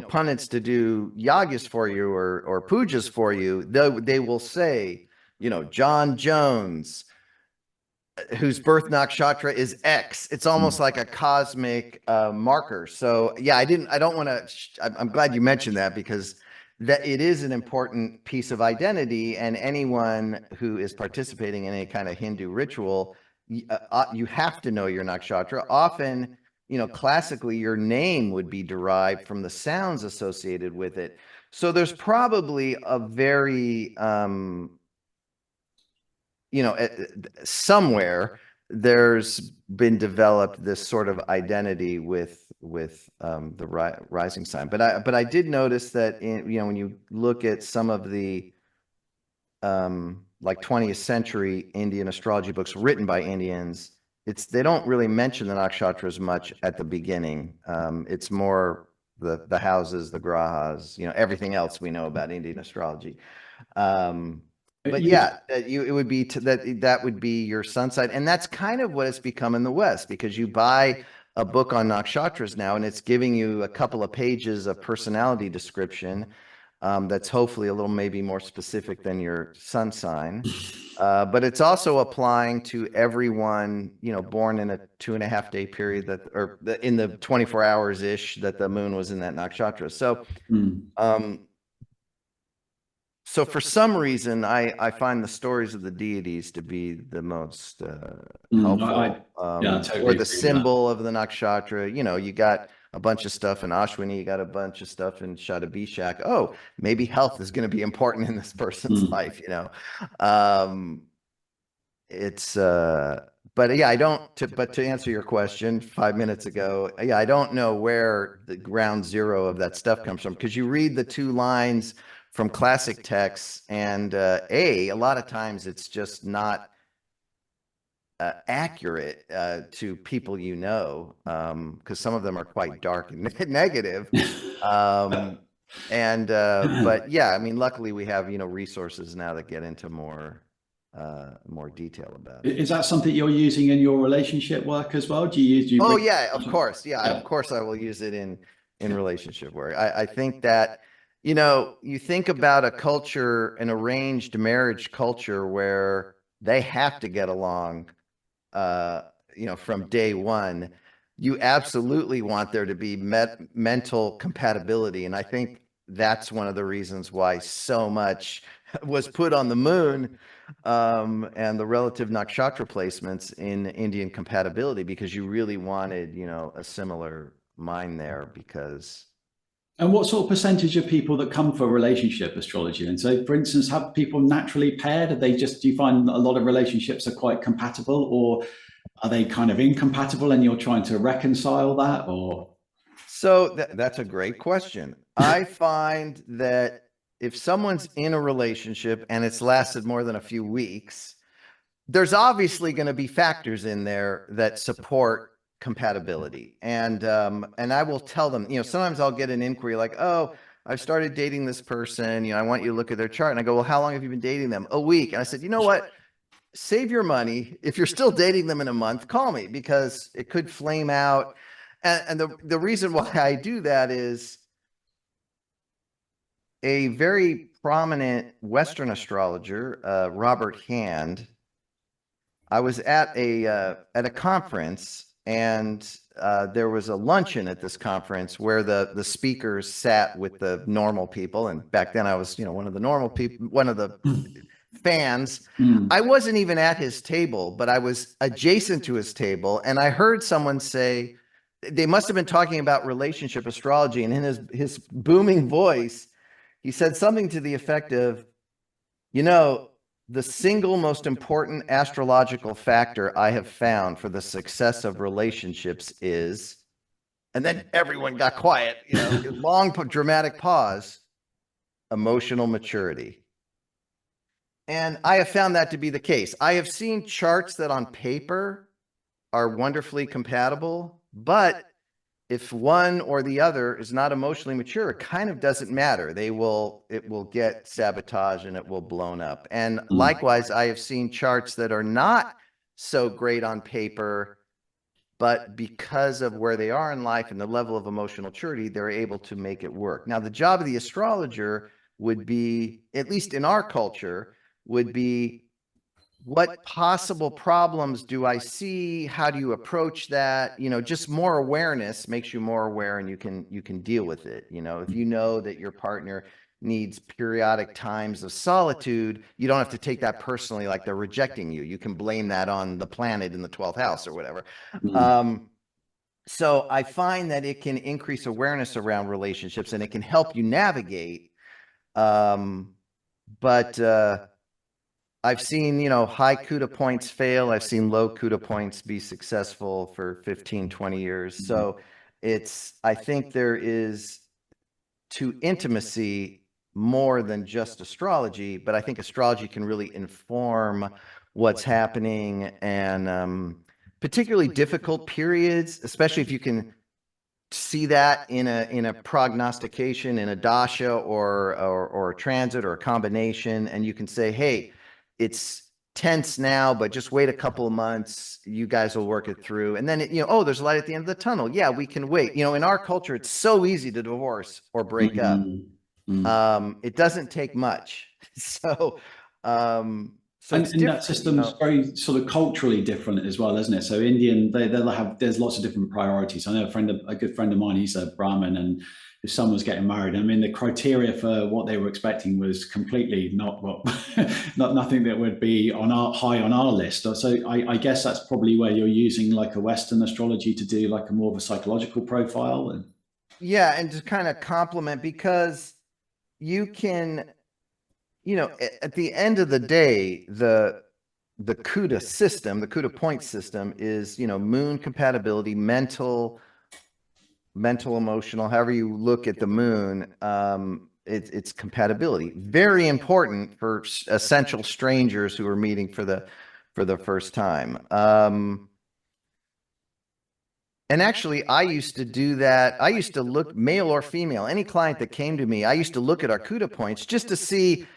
pundits to do yagas for you or pujas for you, they will say, John Jones, whose birth nakshatra is X. It's almost like a cosmic marker. So yeah, I'm glad you mentioned that, because that it is an important piece of identity, and anyone who is participating in any kind of Hindu ritual, you have to know your nakshatra. Often, classically, your name would be derived from the sounds associated with it. So there's probably a very somewhere there's been developed this sort of identity with the rising sign. But I did notice that when you look at some of the like 20th century Indian astrology books written by Indians, they don't really mention the nakshatras much at the beginning. It's more the houses, the grahas, everything else we know about Indian astrology. But yeah, it would be that would be your sun sign, and that's kind of what it's become in the West, because you buy a book on nakshatras now, and it's giving you a couple of pages of personality description. That's hopefully a little maybe more specific than your sun sign. But it's also applying to everyone, born in a 2.5 day period or in the 24 hours ish that the moon was in that nakshatra. So for some reason, I find the stories of the deities to be the most helpful, totally or the symbol of the nakshatra. You got a bunch of stuff in Ashwini, you got a bunch of stuff in Shatabhishak. Oh, maybe health is going to be important in this person's life. But yeah, but to answer your question 5 minutes ago, yeah, I don't know where the ground zero of that stuff comes from, because you read the 2 lines from classic texts, and a lot of times it's just not accurate to people, because some of them are quite dark and negative. But yeah, I mean, luckily we have resources now that get into more detail about it. Is that something you're using in your relationship work as well? Do you Oh yeah, of course. Yeah, of course I will use it in relationship work. I think that you think about a culture, an arranged marriage culture, where they have to get along from day one. You absolutely want there to be mental compatibility, and I think that's one of the reasons why so much was put on the moon, and the relative nakshatra placements in Indian compatibility, because you really wanted a similar mind there. And what sort of percentage of people that come for relationship astrology? And so, for instance, have people naturally paired? Do you find a lot of relationships are quite compatible, or are they kind of incompatible and you're trying to reconcile that? Or so that's a great question. I find that if someone's in a relationship and it's lasted more than a few weeks, there's obviously going to be factors in there that support compatibility. And I will tell them, sometimes I'll get an inquiry like, oh, I've started dating this person, I want you to look at their chart. And I go, well, how long have you been dating them? A week. And I said, you know what? Save your money. If you're still dating them in a month, call me, because it could flame out. And the reason why I do that is a very prominent Western astrologer, Robert Hand. I was at a conference, and there was a luncheon at this conference where the speakers sat with the normal people. And back then I was, one of the normal people, one of the fans. I wasn't even at his table, but I was adjacent to his table, and I heard someone say, they must have been talking about relationship astrology, and in his booming voice, he said something to the effect of, the single most important astrological factor I have found for the success of relationships is, and then everyone got quiet, long dramatic pause, emotional maturity. And I have found that to be the case. I have seen charts that on paper are wonderfully compatible, but if one or the other is not emotionally mature, it kind of doesn't matter. It will get sabotaged and it will blown up. And likewise, I have seen charts that are not so great on paper, but because of where they are in life and the level of emotional maturity, they're able to make it work. Now, the job of the astrologer would be, at least in our culture, would be, what possible problems do I see? How do you approach that? Just more awareness makes you more aware, and you can deal with it. If you know that your partner needs periodic times of solitude, you don't have to take that personally, like they're rejecting you. You can blame that on the planet in the 12th house or whatever. So I find that it can increase awareness around relationships, and it can help you navigate. But I've seen, high CUDA points fail. I've seen low CUDA points be successful for 15, 20 years. So I think there is to intimacy more than just astrology, but I think astrology can really inform what's happening, and particularly difficult periods, especially if you can see that in a prognostication, in a dasha or a transit or a combination, and you can say, hey, it's tense now, but just wait a couple of months, you guys will work it through. And then oh, there's light at the end of the tunnel. Yeah, we can wait. In our culture, it's so easy to divorce or break up. It doesn't take much. So it's and that different, system's very sort of culturally different as well, isn't it? So Indian, they'll have, there's lots of different priorities. I know a good friend of mine, he's a Brahmin, and his son was getting married. I mean, the criteria for what they were expecting was completely not nothing that would be high on our list. So I guess that's probably where you're using like a Western astrology to do like a more of a psychological profile. Yeah, and to kind of complement, because you can, at the end of the day, the Kuda system, the Kuda point system is, moon compatibility, mental, emotional, however you look at the moon, it's compatibility. Very important for essential strangers who are meeting for the first time. And actually, I used to do that. I used to look, male or female, any client that came to me, I used to look at our CUDA points just to see,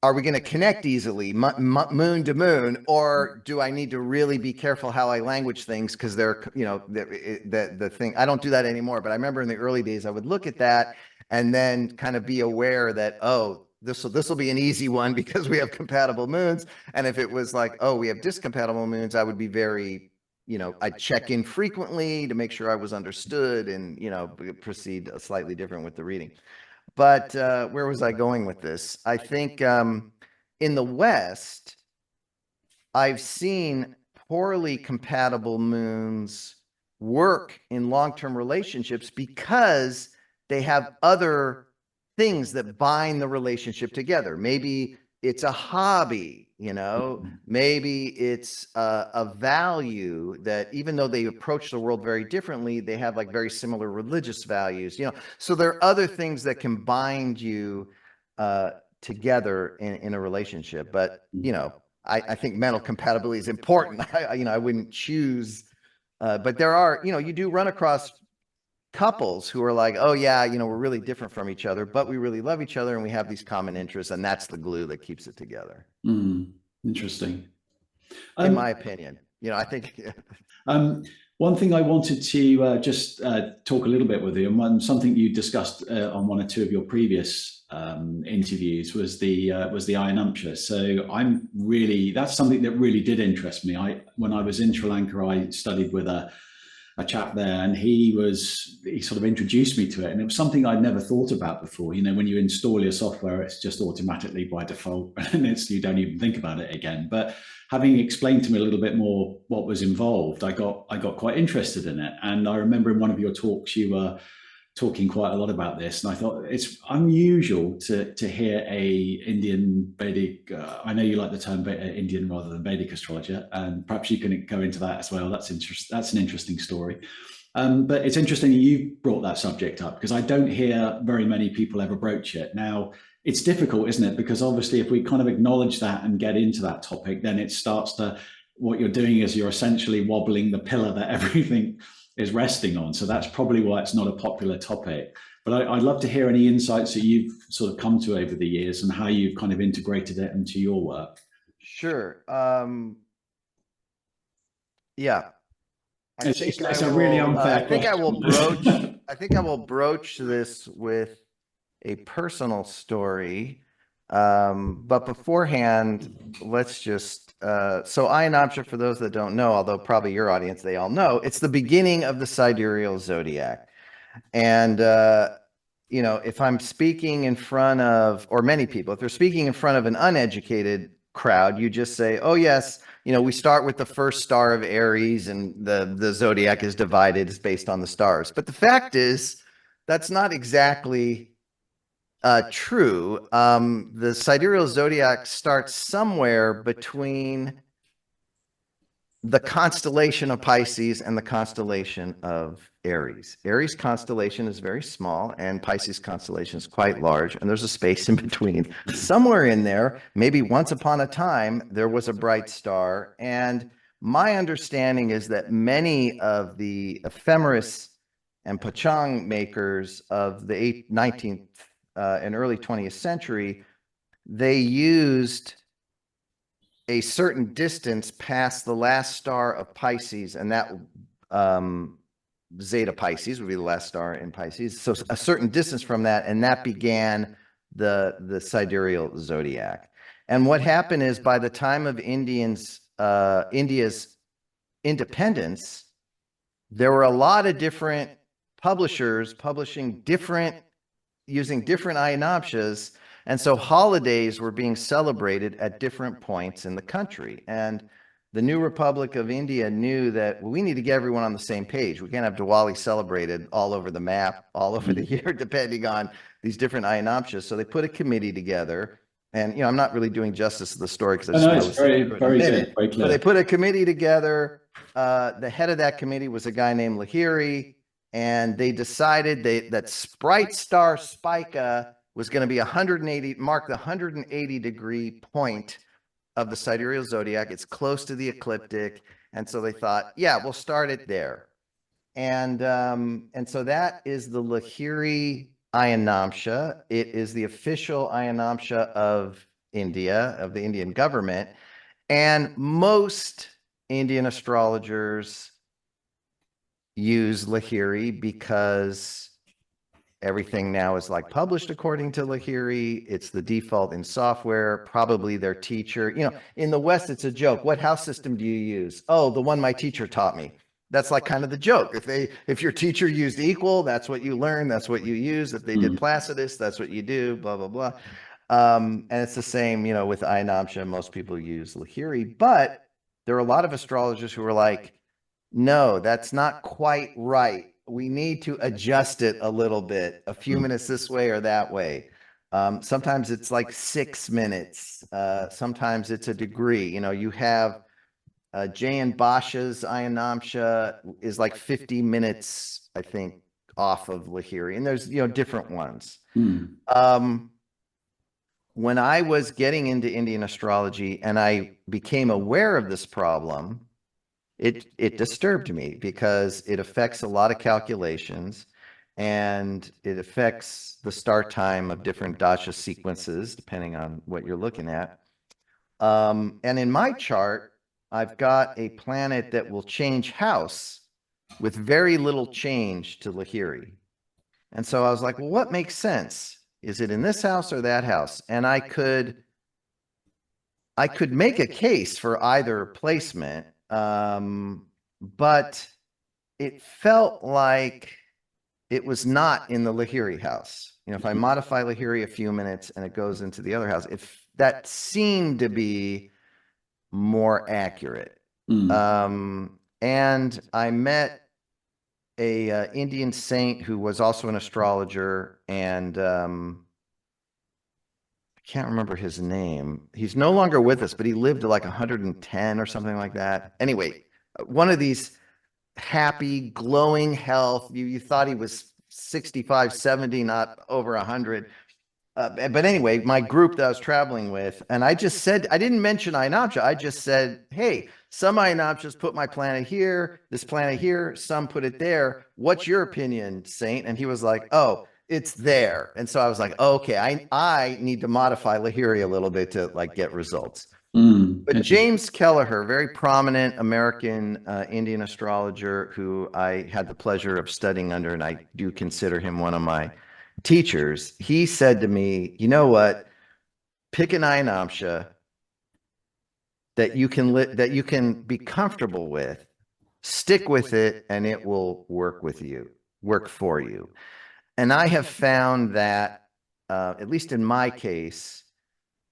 are we going to connect easily, moon to moon, or do I need to really be careful how I language things? Because they're, the thing, I don't do that anymore. But I remember in the early days, I would look at that and then kind of be aware that, oh, this will be an easy one because we have compatible moons. And if it was like, oh, we have discompatible moons, I would be very, I'd check in frequently to make sure I was understood and, proceed slightly different with the reading. But where was I going with this? I think in the West, I've seen poorly compatible moons work in long-term relationships because they have other things that bind the relationship together. Maybe it's a hobby, maybe it's a value that, even though they approach the world very differently, they have like very similar religious values, so there are other things that can bind you together in a relationship. But I think mental compatibility is important. I wouldn't choose, but there are, you do run across couples who are like, oh yeah, we're really different from each other, but we really love each other and we have these common interests, and that's the glue that keeps it together. Interesting. In my opinion, I think. One thing I wanted to just talk a little bit with you, and something you discussed on one or two of your previous interviews, was the ayanamsa. So that's something that really did interest me. When I was in Sri Lanka, I studied with a chap there, and he sort of introduced me to it, and it was something I'd never thought about before. When you install your software, it's just automatically by default, and you don't even think about it again. But having explained to me a little bit more what was involved, I got quite interested in it. And I remember in one of your talks, you were talking quite a lot about this, and I thought it's unusual to hear a Indian Vedic. I know you like the term Indian rather than Vedic astrologer, and perhaps you can go into that as well. That's an interesting story. But it's interesting you brought that subject up, because I don't hear very many people ever broach it. Now, it's difficult, isn't it? Because obviously, if we kind of acknowledge that and get into that topic, then it starts to, what you're doing is you're essentially wobbling the pillar that everything is resting on. So that's probably why it's not a popular topic. But I'd love to hear any insights that you've sort of come to over the years and how you've kind of integrated it into your work. Sure. Yeah. It's a really unfair question. I think I will broach this with a personal story. But beforehand, let's just, so ayanamsa, for those that don't know, although probably your audience, they all know, it's the beginning of the sidereal zodiac. And, if I'm speaking in front of, or many people, if they're speaking in front of an uneducated crowd, you just say, oh yes, we start with the first star of Aries, and the zodiac is divided, it's based on the stars. But the fact is, that's not exactly true. The sidereal zodiac starts somewhere between the constellation of Pisces and the constellation of Aries. Aries constellation is very small and Pisces constellation is quite large, and there's a space in between. Somewhere in there, maybe once upon a time, there was a bright star. And my understanding is that many of the ephemeris and pachang makers of the 19th and early 20th century, they used a certain distance past the last star of Pisces, and that Zeta Pisces would be the last star in Pisces. So a certain distance from that, and that began the sidereal zodiac. And what happened is, by the time of India's independence, there were a lot of different publishers publishing using different ayanamsas. And so holidays were being celebrated at different points in the country. And the new Republic of India knew that we need to get everyone on the same page. We can't have Diwali celebrated all over the map, all over the year, depending on these different ayanamsas. So they put a committee together. And, I'm not really doing justice to the story because I just it's very, very good, very clear. So they put a committee together. The head of that committee was a guy named Lahiri. And they decided that Bright Star Spica was going to be mark the 180-degree point of the sidereal zodiac. It's close to the ecliptic. And so they thought, yeah, we'll start it there. And so that is the Lahiri ayanamsha. It is the official ayanamsha of India, of the Indian government. And most Indian astrologers use Lahiri because everything now is like published according to Lahiri. It's the default in software, probably their teacher. In the West, it's a joke. What house system do you use? Oh, the one my teacher taught me. That's like kind of the joke. If your teacher used equal, that's what you learn. That's what you use. If they did Placidus, that's what you do, blah, blah, blah. And it's the same, with ayanamsha. Most people use Lahiri, but there are a lot of astrologers who are like, no, that's not quite right. We need to adjust it a little bit, a few minutes this way or that way. Sometimes it's like 6 minutes. Sometimes it's a degree. You have Jayan Basha's ayanamsha is like 50 minutes, I think, off of Lahiri. And there's, different ones. When I was getting into Indian astrology and I became aware of this problem, it disturbed me because it affects a lot of calculations and it affects the start time of different dasha sequences, depending on what you're looking at. And in my chart, I've got a planet that will change house with very little change to Lahiri. And so I was like, well, what makes sense? Is it in this house or that house? And I could make a case for either placement. But it felt like it was not in the Lahiri house. If I modify Lahiri a few minutes and it goes into the other house, that seemed to be more accurate. And I met a Indian saint who was also an astrologer, and I can't remember his name. He's no longer with us, but he lived to like 110 or something like that. Anyway, one of these happy, glowing health. You thought he was 65, 70, not over 100. But anyway, my group that I was traveling with, and I just said, I didn't mention ayanamsha. I just said, hey, some ayanamshas put my planet here, this planet here, some put it there. What's your opinion, Saint? And he was like, oh, it's there. And so I was like, oh, okay, I need to modify Lahiri a little bit to like get results. But James Kelleher, very prominent American Indian astrologer who I had the pleasure of studying under, and I do consider him one of my teachers, he said to me, you know what, pick an ayanamsha that you can be comfortable with, stick with it, and it will work for you. And I have found that, at least in my case,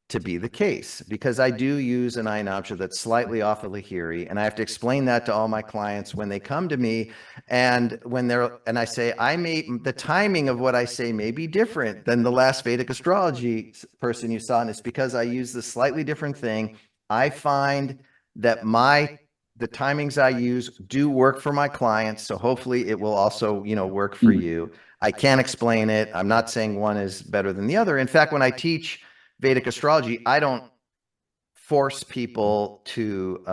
to be the case, because I do use an ayanamsha that's slightly off of Lahiri, and I have to explain that to all my clients when they come to me, and I say, the timing of what I say may be different than the last Vedic astrology person you saw, and it's because I use this slightly different thing. I find that my the timings I use do work for my clients. So hopefully it will also, work for you. I can't explain it. I'm not saying one is better than the other. In fact, when I teach Vedic astrology, I don't force people to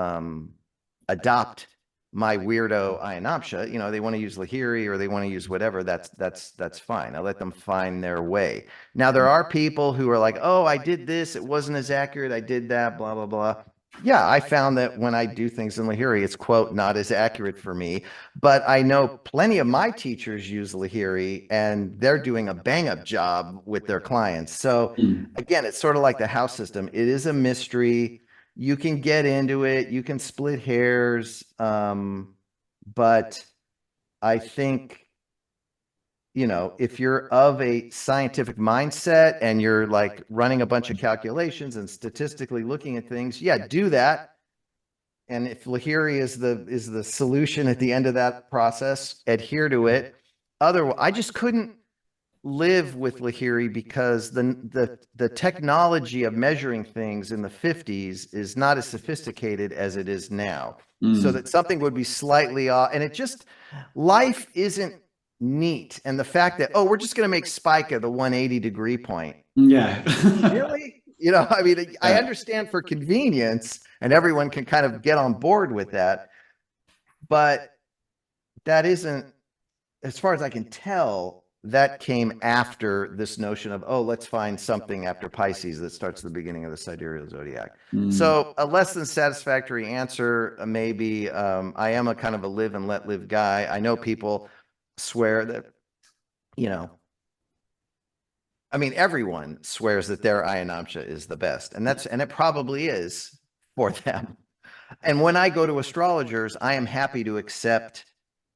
adopt my weirdo ayanamsha. They want to use Lahiri or they want to use whatever. That's fine. I let them find their way. Now there are people who are like, oh, I did this, it wasn't as accurate, I did that, blah blah blah. Yeah, I found that when I do things in Lahiri, it's quote not as accurate for me. But I know plenty of my teachers use Lahiri and they're doing a bang up job with their clients. So again, it's sort of like the house system. It is a mystery. You can get into it, you can split hairs, but I think, if you're of a scientific mindset and you're like running a bunch of calculations and statistically looking at things, yeah, do that. And if Lahiri is the solution at the end of that process, adhere to it. Otherwise, I just couldn't live with Lahiri because the technology of measuring things in the 50s is not as sophisticated as it is now. So that something would be slightly off, and life isn't neat. And the fact that, we're just going to make Spica the 180-degree point. Yeah. Really? I understand for convenience and everyone can kind of get on board with that, but that isn't, as far as I can tell, that came after this notion of, let's find something after Pisces that starts the beginning of the sidereal zodiac. So a less than satisfactory answer, maybe. I am a kind of a live and let live guy. I know people swear that, everyone swears that their ayanamsha is the best, and it probably is for them. And when I go to astrologers, I am happy to accept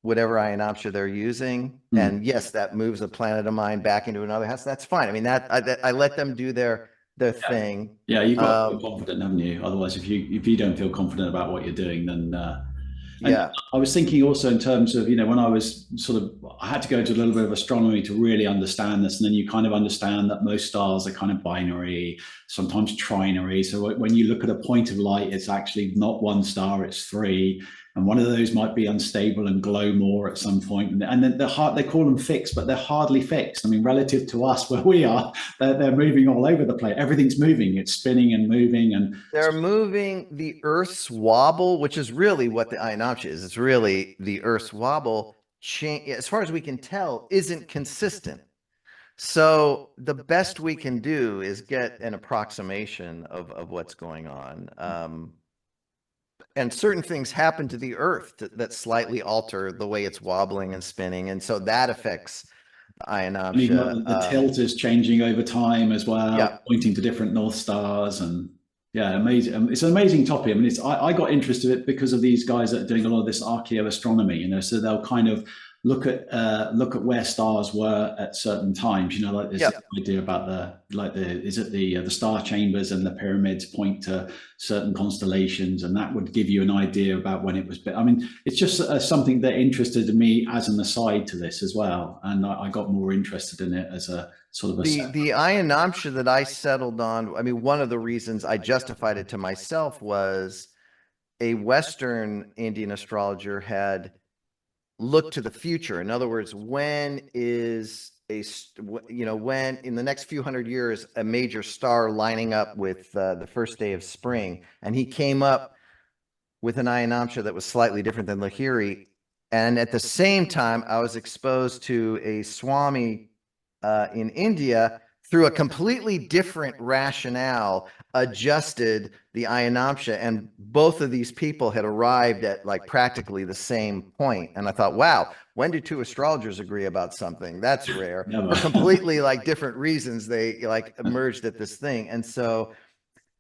whatever ayanamsha they're using. And yes, that moves a planet of mine back into another house. That's fine. I let them do their thing. Yeah, you've got to feel confident, haven't you? Otherwise, if you don't feel confident about what you're doing, then yeah. I was thinking also in terms of, when I was I had to go into a little bit of astronomy to really understand this. And then you kind of understand that most stars are kind of binary, sometimes trinary. So when you look at a point of light, it's actually not one star, it's three. And one of those might be unstable and glow more at some point. And then they call them fixed, but they're hardly fixed. Relative to us where we are, they're moving all over the place. Everything's moving. It's spinning and moving. And they're moving. The Earth's wobble, which is really what the ayanamsha is. It's really the Earth's wobble, as far as we can tell, isn't consistent. So the best we can do is get an approximation of what's going on. And certain things happen to the Earth that slightly alter the way it's wobbling and spinning. And so that affects the ayanamsha. The tilt is changing over time as well, pointing to different North Stars. And yeah, amazing. It's an amazing topic. I got interested in it because of these guys that are doing a lot of this archaeoastronomy, so they'll kind of look at where stars were at certain times, like this idea about the star chambers and the pyramids point to certain constellations, and that would give you an idea about when it was. It's just something that interested me as an aside to this as well, and I got more interested in it as a sort of the ayanamsha that I settled on. One of the reasons I justified it to myself was a Western Indian astrologer had look to the future. In other words, when in the next few hundred years, a major star lining up with the first day of spring. And he came up with an ayanamsha that was slightly different than Lahiri. And at the same time, I was exposed to a Swami in India through a completely different rationale, adjusted the ayanamsha, and both of these people had arrived at practically the same point. And I thought, wow, when do two astrologers agree about something? That's rare. For completely different reasons, they emerged at this thing. And so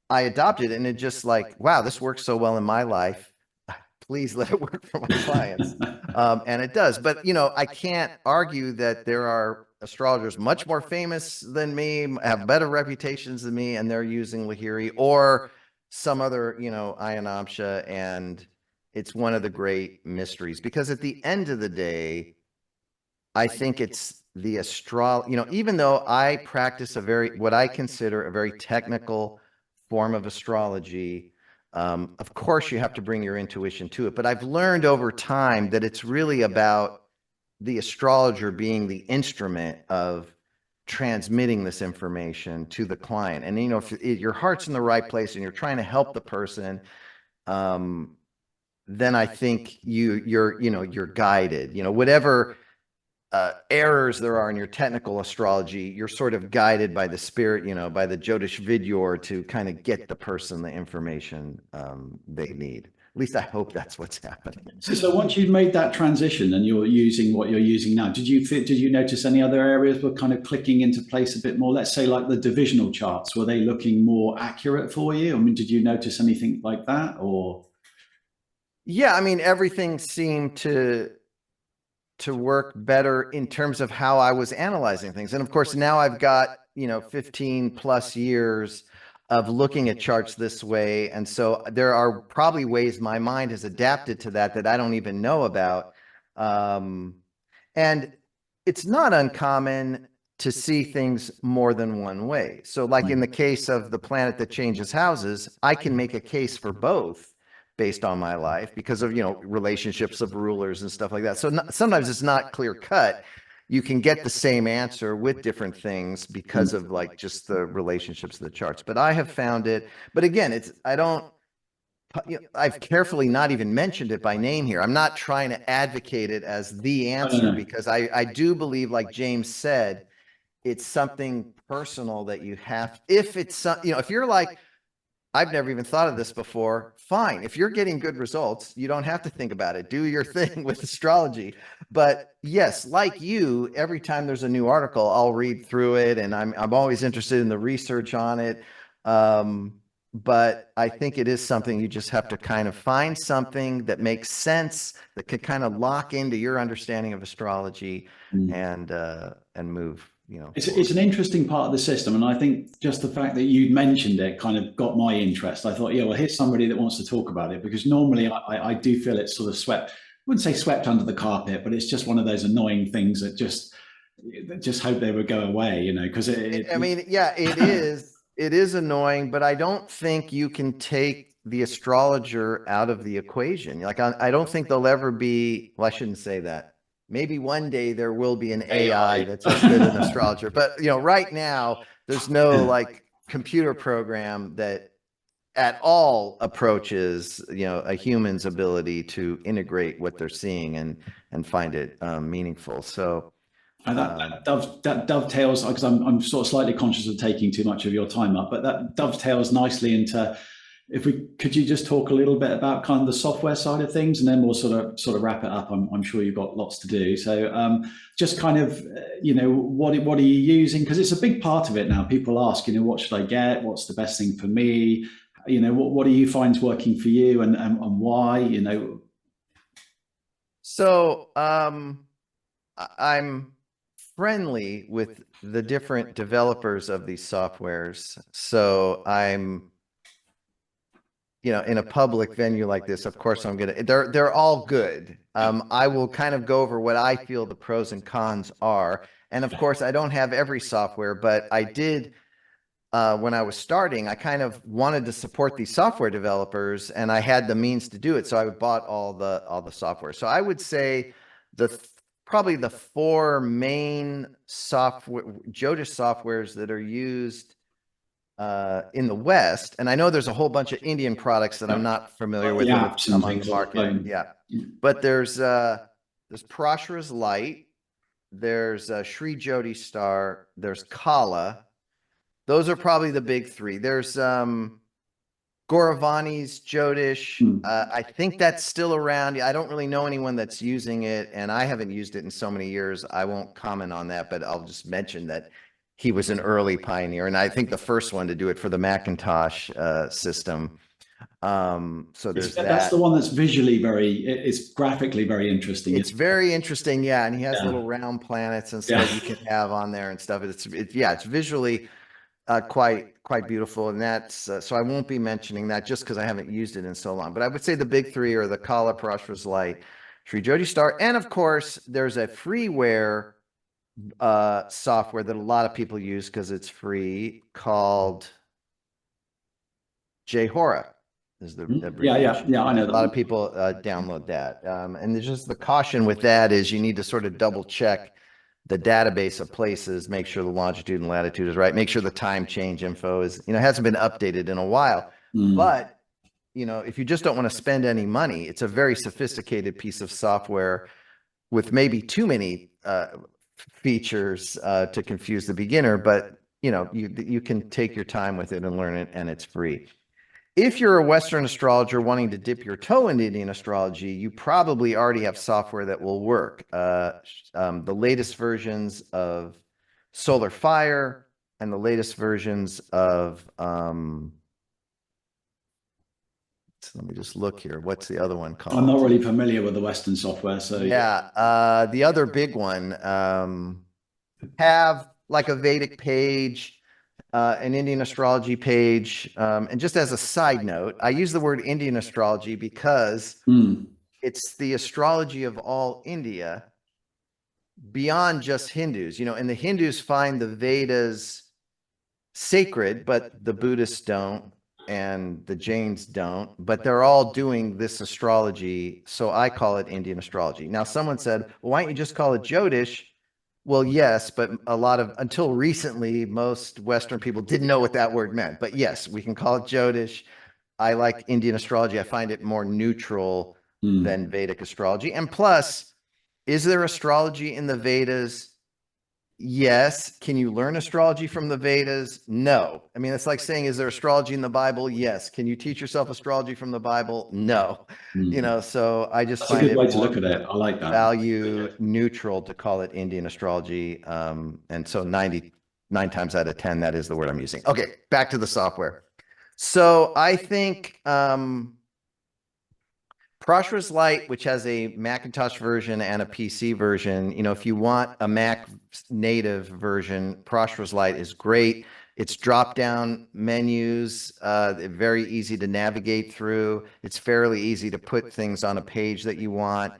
I adopted it, and it just wow, this works so well in my life. Please let it work for my clients. And it does. But, I can't argue that there are astrologers much more famous than me, have better reputations than me, and they're using Lahiri or some other, ayanamsha. And it's one of the great mysteries, because at the end of the day, I think it's the even though I practice what I consider a very technical form of astrology, Of course, you have to bring your intuition to it, but I've learned over time that it's really about the astrologer being the instrument of transmitting this information to the client. And, if your heart's in the right place and you're trying to help the person, then I think you're guided, whatever errors there are in your technical astrology, you're sort of guided by the spirit, by the Jyotish Vidyor to kind of get the person the information they need. At least I hope that's what's happening. So once you've made that transition and you're using what you're using now, did you notice any other areas were kind of clicking into place a bit more? Let's say like the divisional charts, were they looking more accurate for you? I mean, did you notice anything like that, or? Yeah, I mean, everything seemed to work better in terms of how I was analyzing things. And of course, now I've got, 15 plus years of looking at charts this way. And so there are probably ways my mind has adapted to that I don't even know about. And it's not uncommon to see things more than one way. So like in the case of the planet that changes houses, I can make a case for both based on my life because of, relationships of rulers and stuff like that. So sometimes it's not clear cut. You can get the same answer with different things because of like just the relationships of the charts. But I have found it, but again, I've carefully not even mentioned it by name here. I'm not trying to advocate it as the answer because I do believe, like James said, it's something personal that you have. If it's, if you're like, I've never even thought of this before, fine. If you're getting good results, you don't have to think about it. Do your thing with astrology. But yes, like you, every time there's a new article, I'll read through it and I'm always interested in the research on it. But I think it is something you just have to kind of find something that makes sense, that could kind of lock into your understanding of astrology and move. It's an interesting part of the system, and I think just the fact that you mentioned it kind of got my interest. I thought, yeah, well, here's somebody that wants to talk about it, because normally I do feel it's sort of swept. I wouldn't say swept under the carpet, but it's just one of those annoying things that just hope they would go away, because I mean, yeah, it is. It is annoying, but I don't think you can take the astrologer out of the equation. Like, I don't think there'll ever be, well, I shouldn't say that. Maybe one day there will be an AI that's as good an astrologer. But, right now, there's no like computer program that at all approaches, a human's ability to integrate what they're seeing and find it meaningful. So, and that dovetails, because I'm sort of slightly conscious of taking too much of your time up, but that dovetails nicely into, could you just talk a little bit about kind of the software side of things, and then we'll sort of wrap it up. I'm sure you've got lots to do. So just kind of, what are you using? Because it's a big part of it now. People ask, what should I get? What's the best thing for me? What do you find is working for you, and why? So I'm friendly with the different developers of these softwares. So I'm, in a public venue like this, of course they're all good. I will kind of go over what I feel the pros and cons are. And of course, I don't have every software, but I did, when I was starting, I kind of wanted to support these software developers and I had the means to do it. So I bought all the software. So I would say probably the four main software, Jyotish softwares that are used in the West, and I know there's a whole bunch of Indian products that I'm not familiar with that have come on the market. Yeah, but there's Parashara's Light, there's Sri Jyoti Star, there's Kala. Those are probably the big three. There's Gauravani's Jyotish. I think that's still around. I don't really know anyone that's using it, and I haven't used it in so many years. I won't comment on that, but I'll just mention that he was an early pioneer, and I think the first one to do it for the Macintosh system. So there's that. That's the one that's it's graphically very interesting. It's very interesting, yeah. And he has little round planets and stuff you can have on there and stuff. It's visually quite beautiful, and that's so I won't be mentioning that just because I haven't used it in so long. But I would say the big three are the Kala, Parashara's Light, Sri Jyoti Star, and of course there's a freeware software that a lot of people use because it's free called Jhora. is the Yeah, I know a that lot one. of people download that. And there's just the caution with that is you need to sort of double check the database of places, make sure the longitude and latitude is right, make sure the time change info is, hasn't been updated in a while. But, if you just don't want to spend any money, it's a very sophisticated piece of software with maybe too many features to confuse the beginner, but you can take your time with it and learn it, and it's free. If you're a Western astrologer wanting to dip your toe into Indian astrology, you probably already have software that will work. The latest versions of Solar Fire and the latest versions of, let me just look here. What's the other one called? I'm not really familiar with the Western software, so yeah. The other big one have like a Vedic page, an Indian astrology page. And just as a side note, I use the word Indian astrology because it's the astrology of all India beyond just Hindus, and the Hindus find the Vedas sacred, but the Buddhists don't, and the Jains don't, but they're all doing this astrology. So I call it Indian astrology. Now, someone said, well, why don't you just call it Jyotish? Well, yes, but until recently, most Western people didn't know what that word meant. But yes, we can call it Jyotish. I like Indian astrology. I find it more neutral than Vedic astrology. And plus, is there astrology in the Vedas? Yes. Can you learn astrology from the Vedas? No. I mean, it's like saying, is there astrology in the Bible? Yes. Can you teach yourself astrology from the Bible? No. So I just that's a find good it way to look at it. I like that. value neutral to call it Indian astrology. And so 99 times out of 10, that is the word I'm using. Okay, back to the software. So I think Prashra's Lite, which has a Macintosh version and a PC version, if you want a Mac native version, Prashra's Lite is great. It's drop-down menus, very easy to navigate through. It's fairly easy to put things on a page that you want.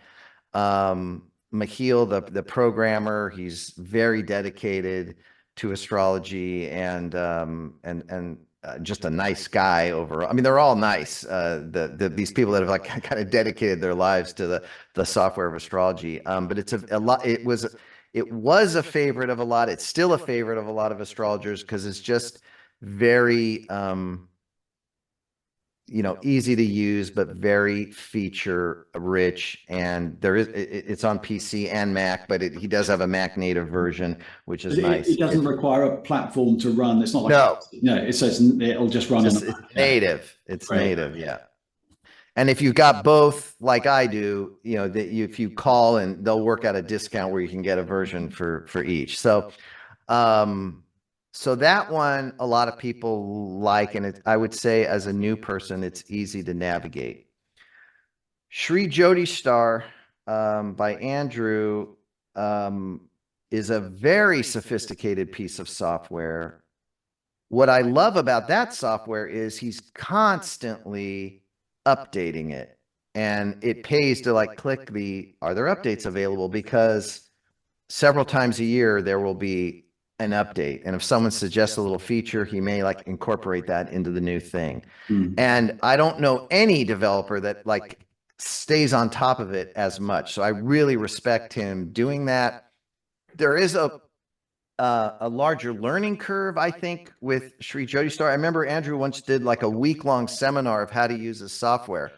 Michiel, the programmer, he's very dedicated to astrology and just a nice guy overall. I mean, they're all nice. These people that have like kind of dedicated their lives to the software of astrology. But it's a lot. It was a favorite of a lot. It's still a favorite of a lot of astrologers because it's just very easy to use, but very feature rich. And it's on PC and Mac, but he does have a Mac native version, which is nice. It doesn't require a platform to run. It's not like, no, it says it'll just run. It's native. It's native. Yeah. And if you've got both, like I do, if you call and they'll work out a discount where you can get a version for each. So, so that one, a lot of people like, and I would say as a new person, it's easy to navigate. Sri Jyotish Star by Andrew is a very sophisticated piece of software. What I love about that software is he's constantly updating it, and it pays to like click are there updates available, because several times a year there will be an update, and if someone suggests a little feature, he may like incorporate that into the new thing. And I don't know any developer that like stays on top of it as much, so I really respect him doing that. There is a larger learning curve, I think, with Sri Jyotish Star. I remember Andrew once did like a week-long seminar of how to use his software.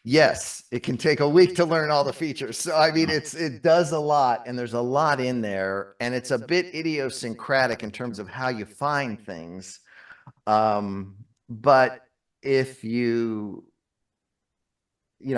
Yes, it can take a week to learn all the features. So, I mean, it does a lot, and there's a lot in there, and it's a bit idiosyncratic in terms of how you find things. But if you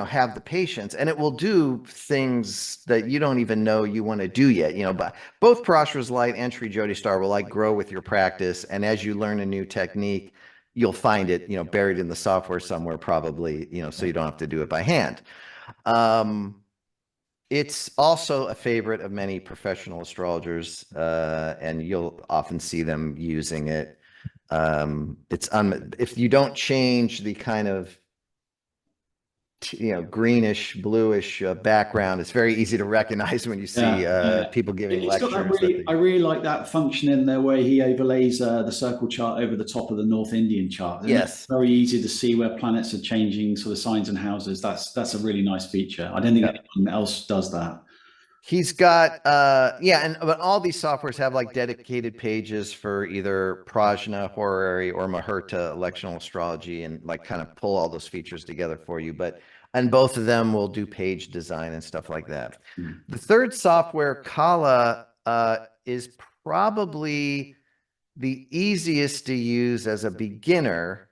have the patience, and it will do things that you don't even know you want to do yet, but both Prashra's Lite and Sri Jyotish Star will like grow with your practice. And as you learn a new technique, you'll find it, buried in the software somewhere, probably, so you don't have to do it by hand. It's also a favorite of many professional astrologers, and you'll often see them using it. If you don't change the kind of greenish, bluish background. It's very easy to recognize when you see people giving It's got that lectures. really, I really like that function in there where he overlays the circle chart over the top of the North Indian chart. And it's Yes. very easy to see where planets are changing sort of signs and houses. That's a really nice feature. I don't think anyone else does that. He's got but all these softwares have like dedicated pages for either Prajna, Horary, or Muhurta electional astrology, and like kind of pull all those features together for you. And both of them will do page design and stuff like that. The third software, Kala, is probably the easiest to use as a beginner.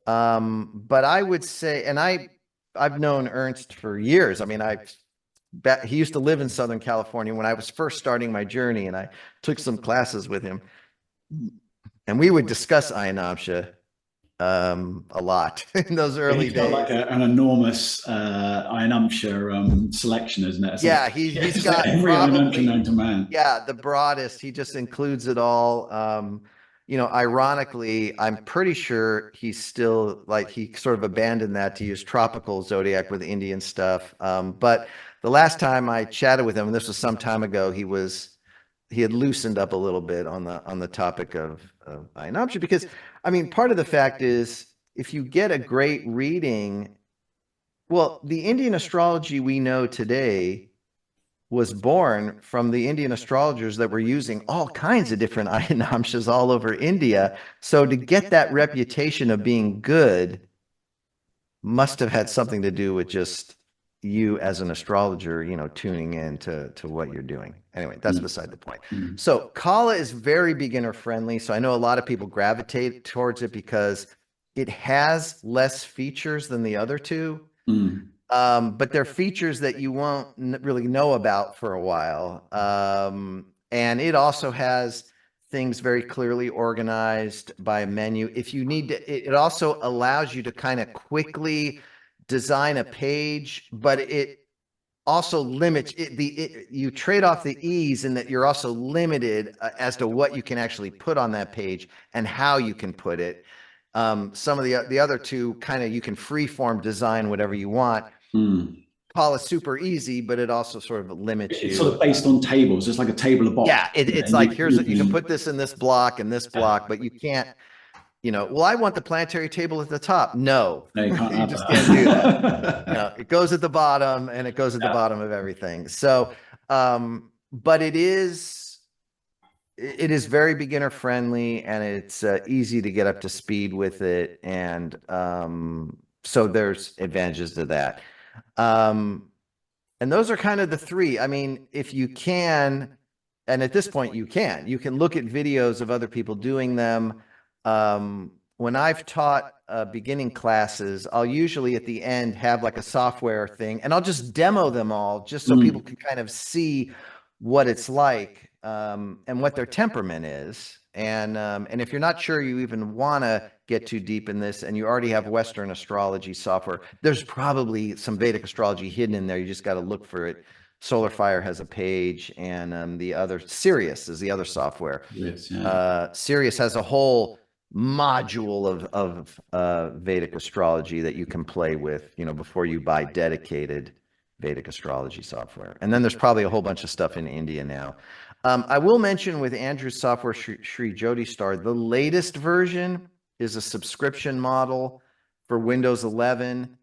But I would say, and I've known Ernst for years. I mean, he used to live in Southern California when I was first starting my journey, and I took some classes with him, and we would discuss ayanamsa a lot in those early days. Like an enormous ayanamsa selection, isn't it? Yeah, he's got every ayanamsa known to man. Yeah, the broadest. He just includes it all. Ironically, I'm pretty sure he's still he sort of abandoned that to use tropical zodiac with Indian stuff. But the last time I chatted with him, and this was some time ago, he had loosened up a little bit on the topic of ayanamsa, because I mean, part of the fact is if you get a great reading, well, the Indian astrology we know today was born from the Indian astrologers that were using all kinds of different ayanamsas all over India. So to get that reputation of being good must have had something to do with just you as an astrologer, tuning in to what you're doing. Anyway, that's beside the point. So Kala is very beginner friendly. So I know a lot of people gravitate towards it because it has less features than the other two. But they're features that you won't really know about for a while. And it also has things very clearly organized by a menu. If you need to, it also allows you to kind of quickly design a page, but it also limits you trade off the ease in that you're also limited as to what you can actually put on that page and how you can put it. Some of the other two kind of, you can freeform design whatever you want. Call it super easy, but it also sort of limits you. It's sort of based on tables. It's like a table of box. Yeah, it's like, you can put this in this block and this block, but you can't, well, I want the planetary table at the top. No, you can't. You just can't do that. It goes at the bottom, and it goes at the bottom of everything. So, but it is very beginner friendly, and it's easy to get up to speed with it. And so there's advantages to that. And those are kind of the three. I mean, if you can, and at this point you can look at videos of other people doing them. When I've taught beginning classes, I'll usually at the end have like a software thing, and I'll just demo them all just so people can kind of see what it's like, and what their temperament is. And if you're not sure you even want to get too deep in this, and you already have Western astrology software, there's probably some Vedic astrology hidden in there. You just got to look for it. Solar Fire has a page, and the other, Sirius is the other software. Yes, yeah. Sirius has a whole module of Vedic astrology that you can play with, before you buy dedicated Vedic astrology software. And then there's probably a whole bunch of stuff in India now. I will mention with Andrew's software, Sri Jyotish Star, the latest version is a subscription model for Windows 11.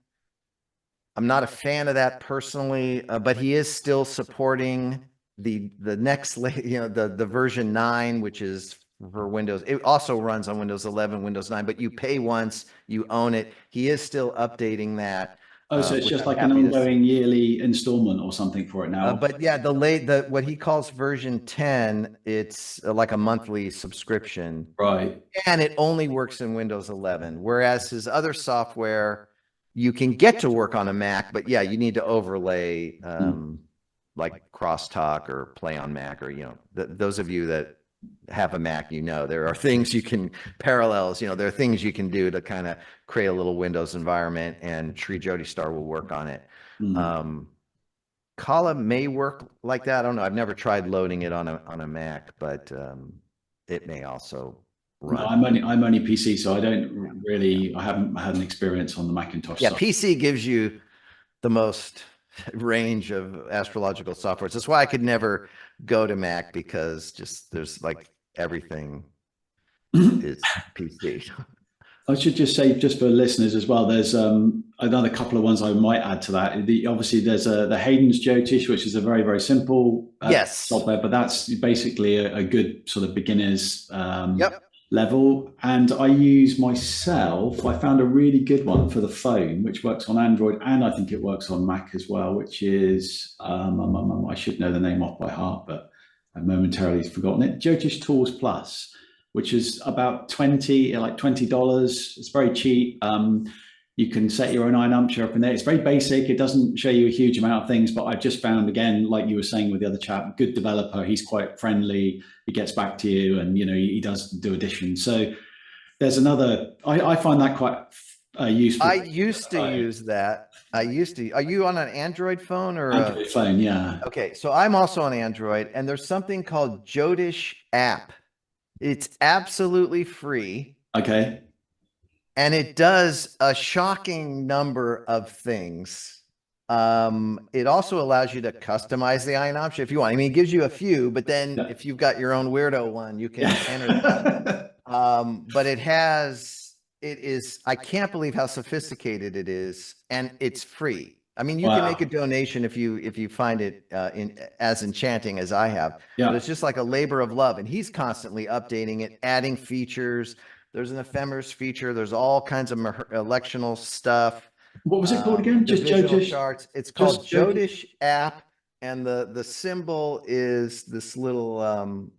I'm not a fan of that personally, but he is still supporting the next, the version 9, which is for Windows. It also runs on Windows 11, Windows 9, but you pay once, you own it. He is still updating that. Oh, so it's just like an ongoing yearly installment or something for it now. But yeah, what he calls version 10, it's like a monthly subscription. Right. And it only works in Windows 11, whereas his other software, you can get to work on a Mac, but yeah, you need to overlay like Crosstalk or Play on Mac, or those of you that have a Mac, there are things you can parallels, there are things you can do to kind of create a little Windows environment, and Sri Jyotish Star will work on it. Kala may work like that. I don't know. I've never tried loading it on a Mac, but it may also No, run. I'm only PC, so I don't really, I haven't had an experience on the Macintosh Yeah, side. PC gives you the most range of astrological softwares. That's why I could never go to Mac, because just there's like everything is PC. I should just say, just for listeners as well, there's another couple of ones I might add to that. Obviously, there's the Hayden's Jyotish, which is a very, very simple Yes. software, but that's basically a good sort of beginner's Yep. level. And I use myself, I found a really good one for the phone, which works on Android, and I think it works on Mac as well, which is, I should know the name off by heart, but I've momentarily forgotten it. Jyotish Tools Plus, which is about $20. It's very cheap. You can set your own ayanamsa up in there. It's very basic. It doesn't show you a huge amount of things, but I've just found, again, like you were saying with the other chap, good developer. He's quite friendly. He gets back to you, and he does do additions. So there's another. I find that quite useful. I used to use that. Are you on an Android phone or Android phone? Yeah. Okay, so I'm also on Android, and there's something called Jyotish app. It's absolutely free. Okay. And it does a shocking number of things. It also allows you to customize the ayanamsa if you want. I mean, it gives you a few, but then if you've got your own weirdo one, you can enter that. But it is, I can't believe how sophisticated it is, and it's free. I mean, you can make a donation if you find it as enchanting as I have. Yeah. But it's just like a labor of love, and he's constantly updating it, adding features. There's an ephemeris feature. There's all kinds of electional stuff. What was it called again? Just Jyotish charts. It's called Jyotish app, and the symbol is this little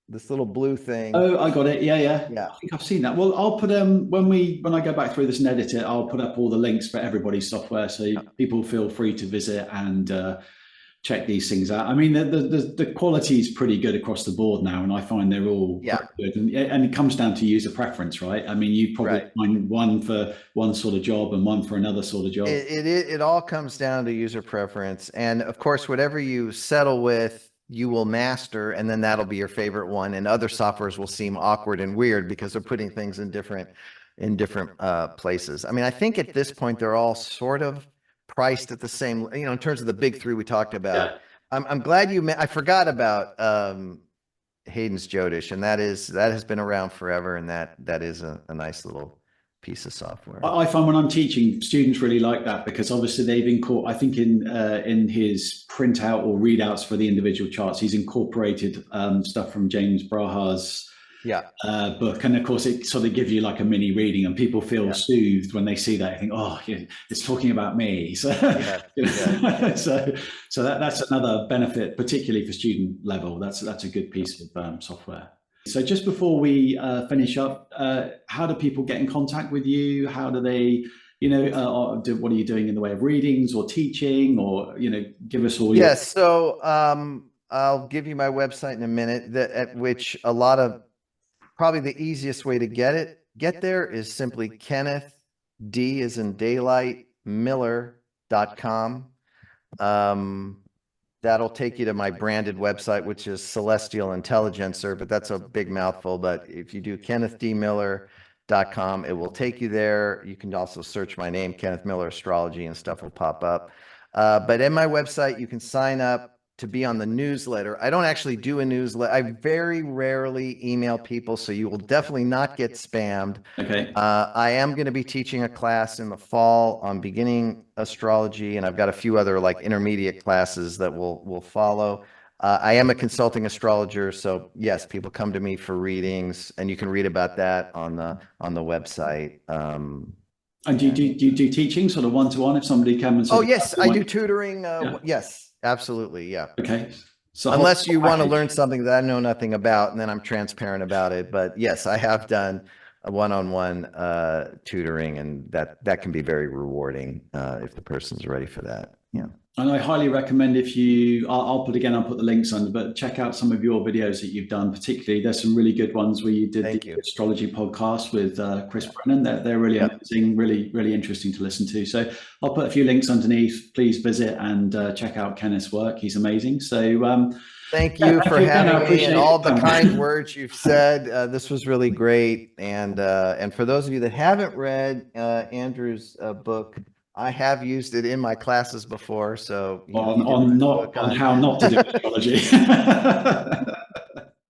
blue thing. Oh, I got it. Yeah. Yeah. I think I've seen that. Well, I'll put when I go back through this and edit it, I'll put up all the links for everybody's software, so people feel free to visit and check these things out. I mean, the quality is pretty good across the board now, and I find they're all good. And it comes down to user preference, right? I mean, you probably find one for one sort of job and one for another sort of job. It all comes down to user preference, and of course, whatever you settle with, you will master, and then that'll be your favorite one. And other softwares will seem awkward and weird because they're putting things in different places. I mean, I think at this point they're all sort of priced at the same, in terms of the big three we talked about. Yeah. I'm glad I forgot about Hayden's Jyotish, and that has been around forever, and that is a nice little piece of software. I find when I'm teaching, students really like that, because obviously they've I think in his printout or readouts for the individual charts, he's incorporated stuff from James Braha's book, and of course it sort of gives you like a mini reading, and people feel soothed when they see that. I think, oh, it's talking about me. So so that's another benefit, particularly for student level. That's a good piece of software. So just before we finish up, how do people get in contact with you? How do they, what are you doing in the way of readings or teaching, or, give us all your... Yes. So I'll give you my website in a minute, at which probably the easiest way to get there is simply Kenneth, D as in daylight, Miller.com. That'll take you to my branded website, which is Celestial Intelligencer, but that's a big mouthful. But if you do KennethDMiller.com, it will take you there. You can also search my name, Kenneth Miller Astrology, and stuff will pop up. But in my website, you can sign up to be on the newsletter. I don't actually do a newsletter. I very rarely email people, so you will definitely not get spammed. Okay. I am going to be teaching a class in the fall on beginning astrology, and I've got a few other intermediate classes that will follow. I am a consulting astrologer, so yes, people come to me for readings, and you can read about that on the website. And do you do teaching sort of one-to-one if somebody comes? Oh yes, I do tutoring. Yes, absolutely. Yeah. Okay. So unless you want to learn something that I know nothing about, and then I'm transparent about it. But yes, I have done a one-on-one tutoring, and that can be very rewarding if the person's ready for that. Yeah. And I highly recommend, I'll put the links under, but check out some of your videos that you've done. Particularly, there's some really good ones where you did the astrology podcast with Chris Brennan. They're really amazing, really, really interesting to listen to. So I'll put a few links underneath. Please visit and check out Kenneth's work. He's amazing. So Thank you for Again, I having me appreciate and all the it. kind words you've said. This was really great. And for those of you that haven't read Andrew's book, I have used it in my classes before. So you know, on how not to do astrology.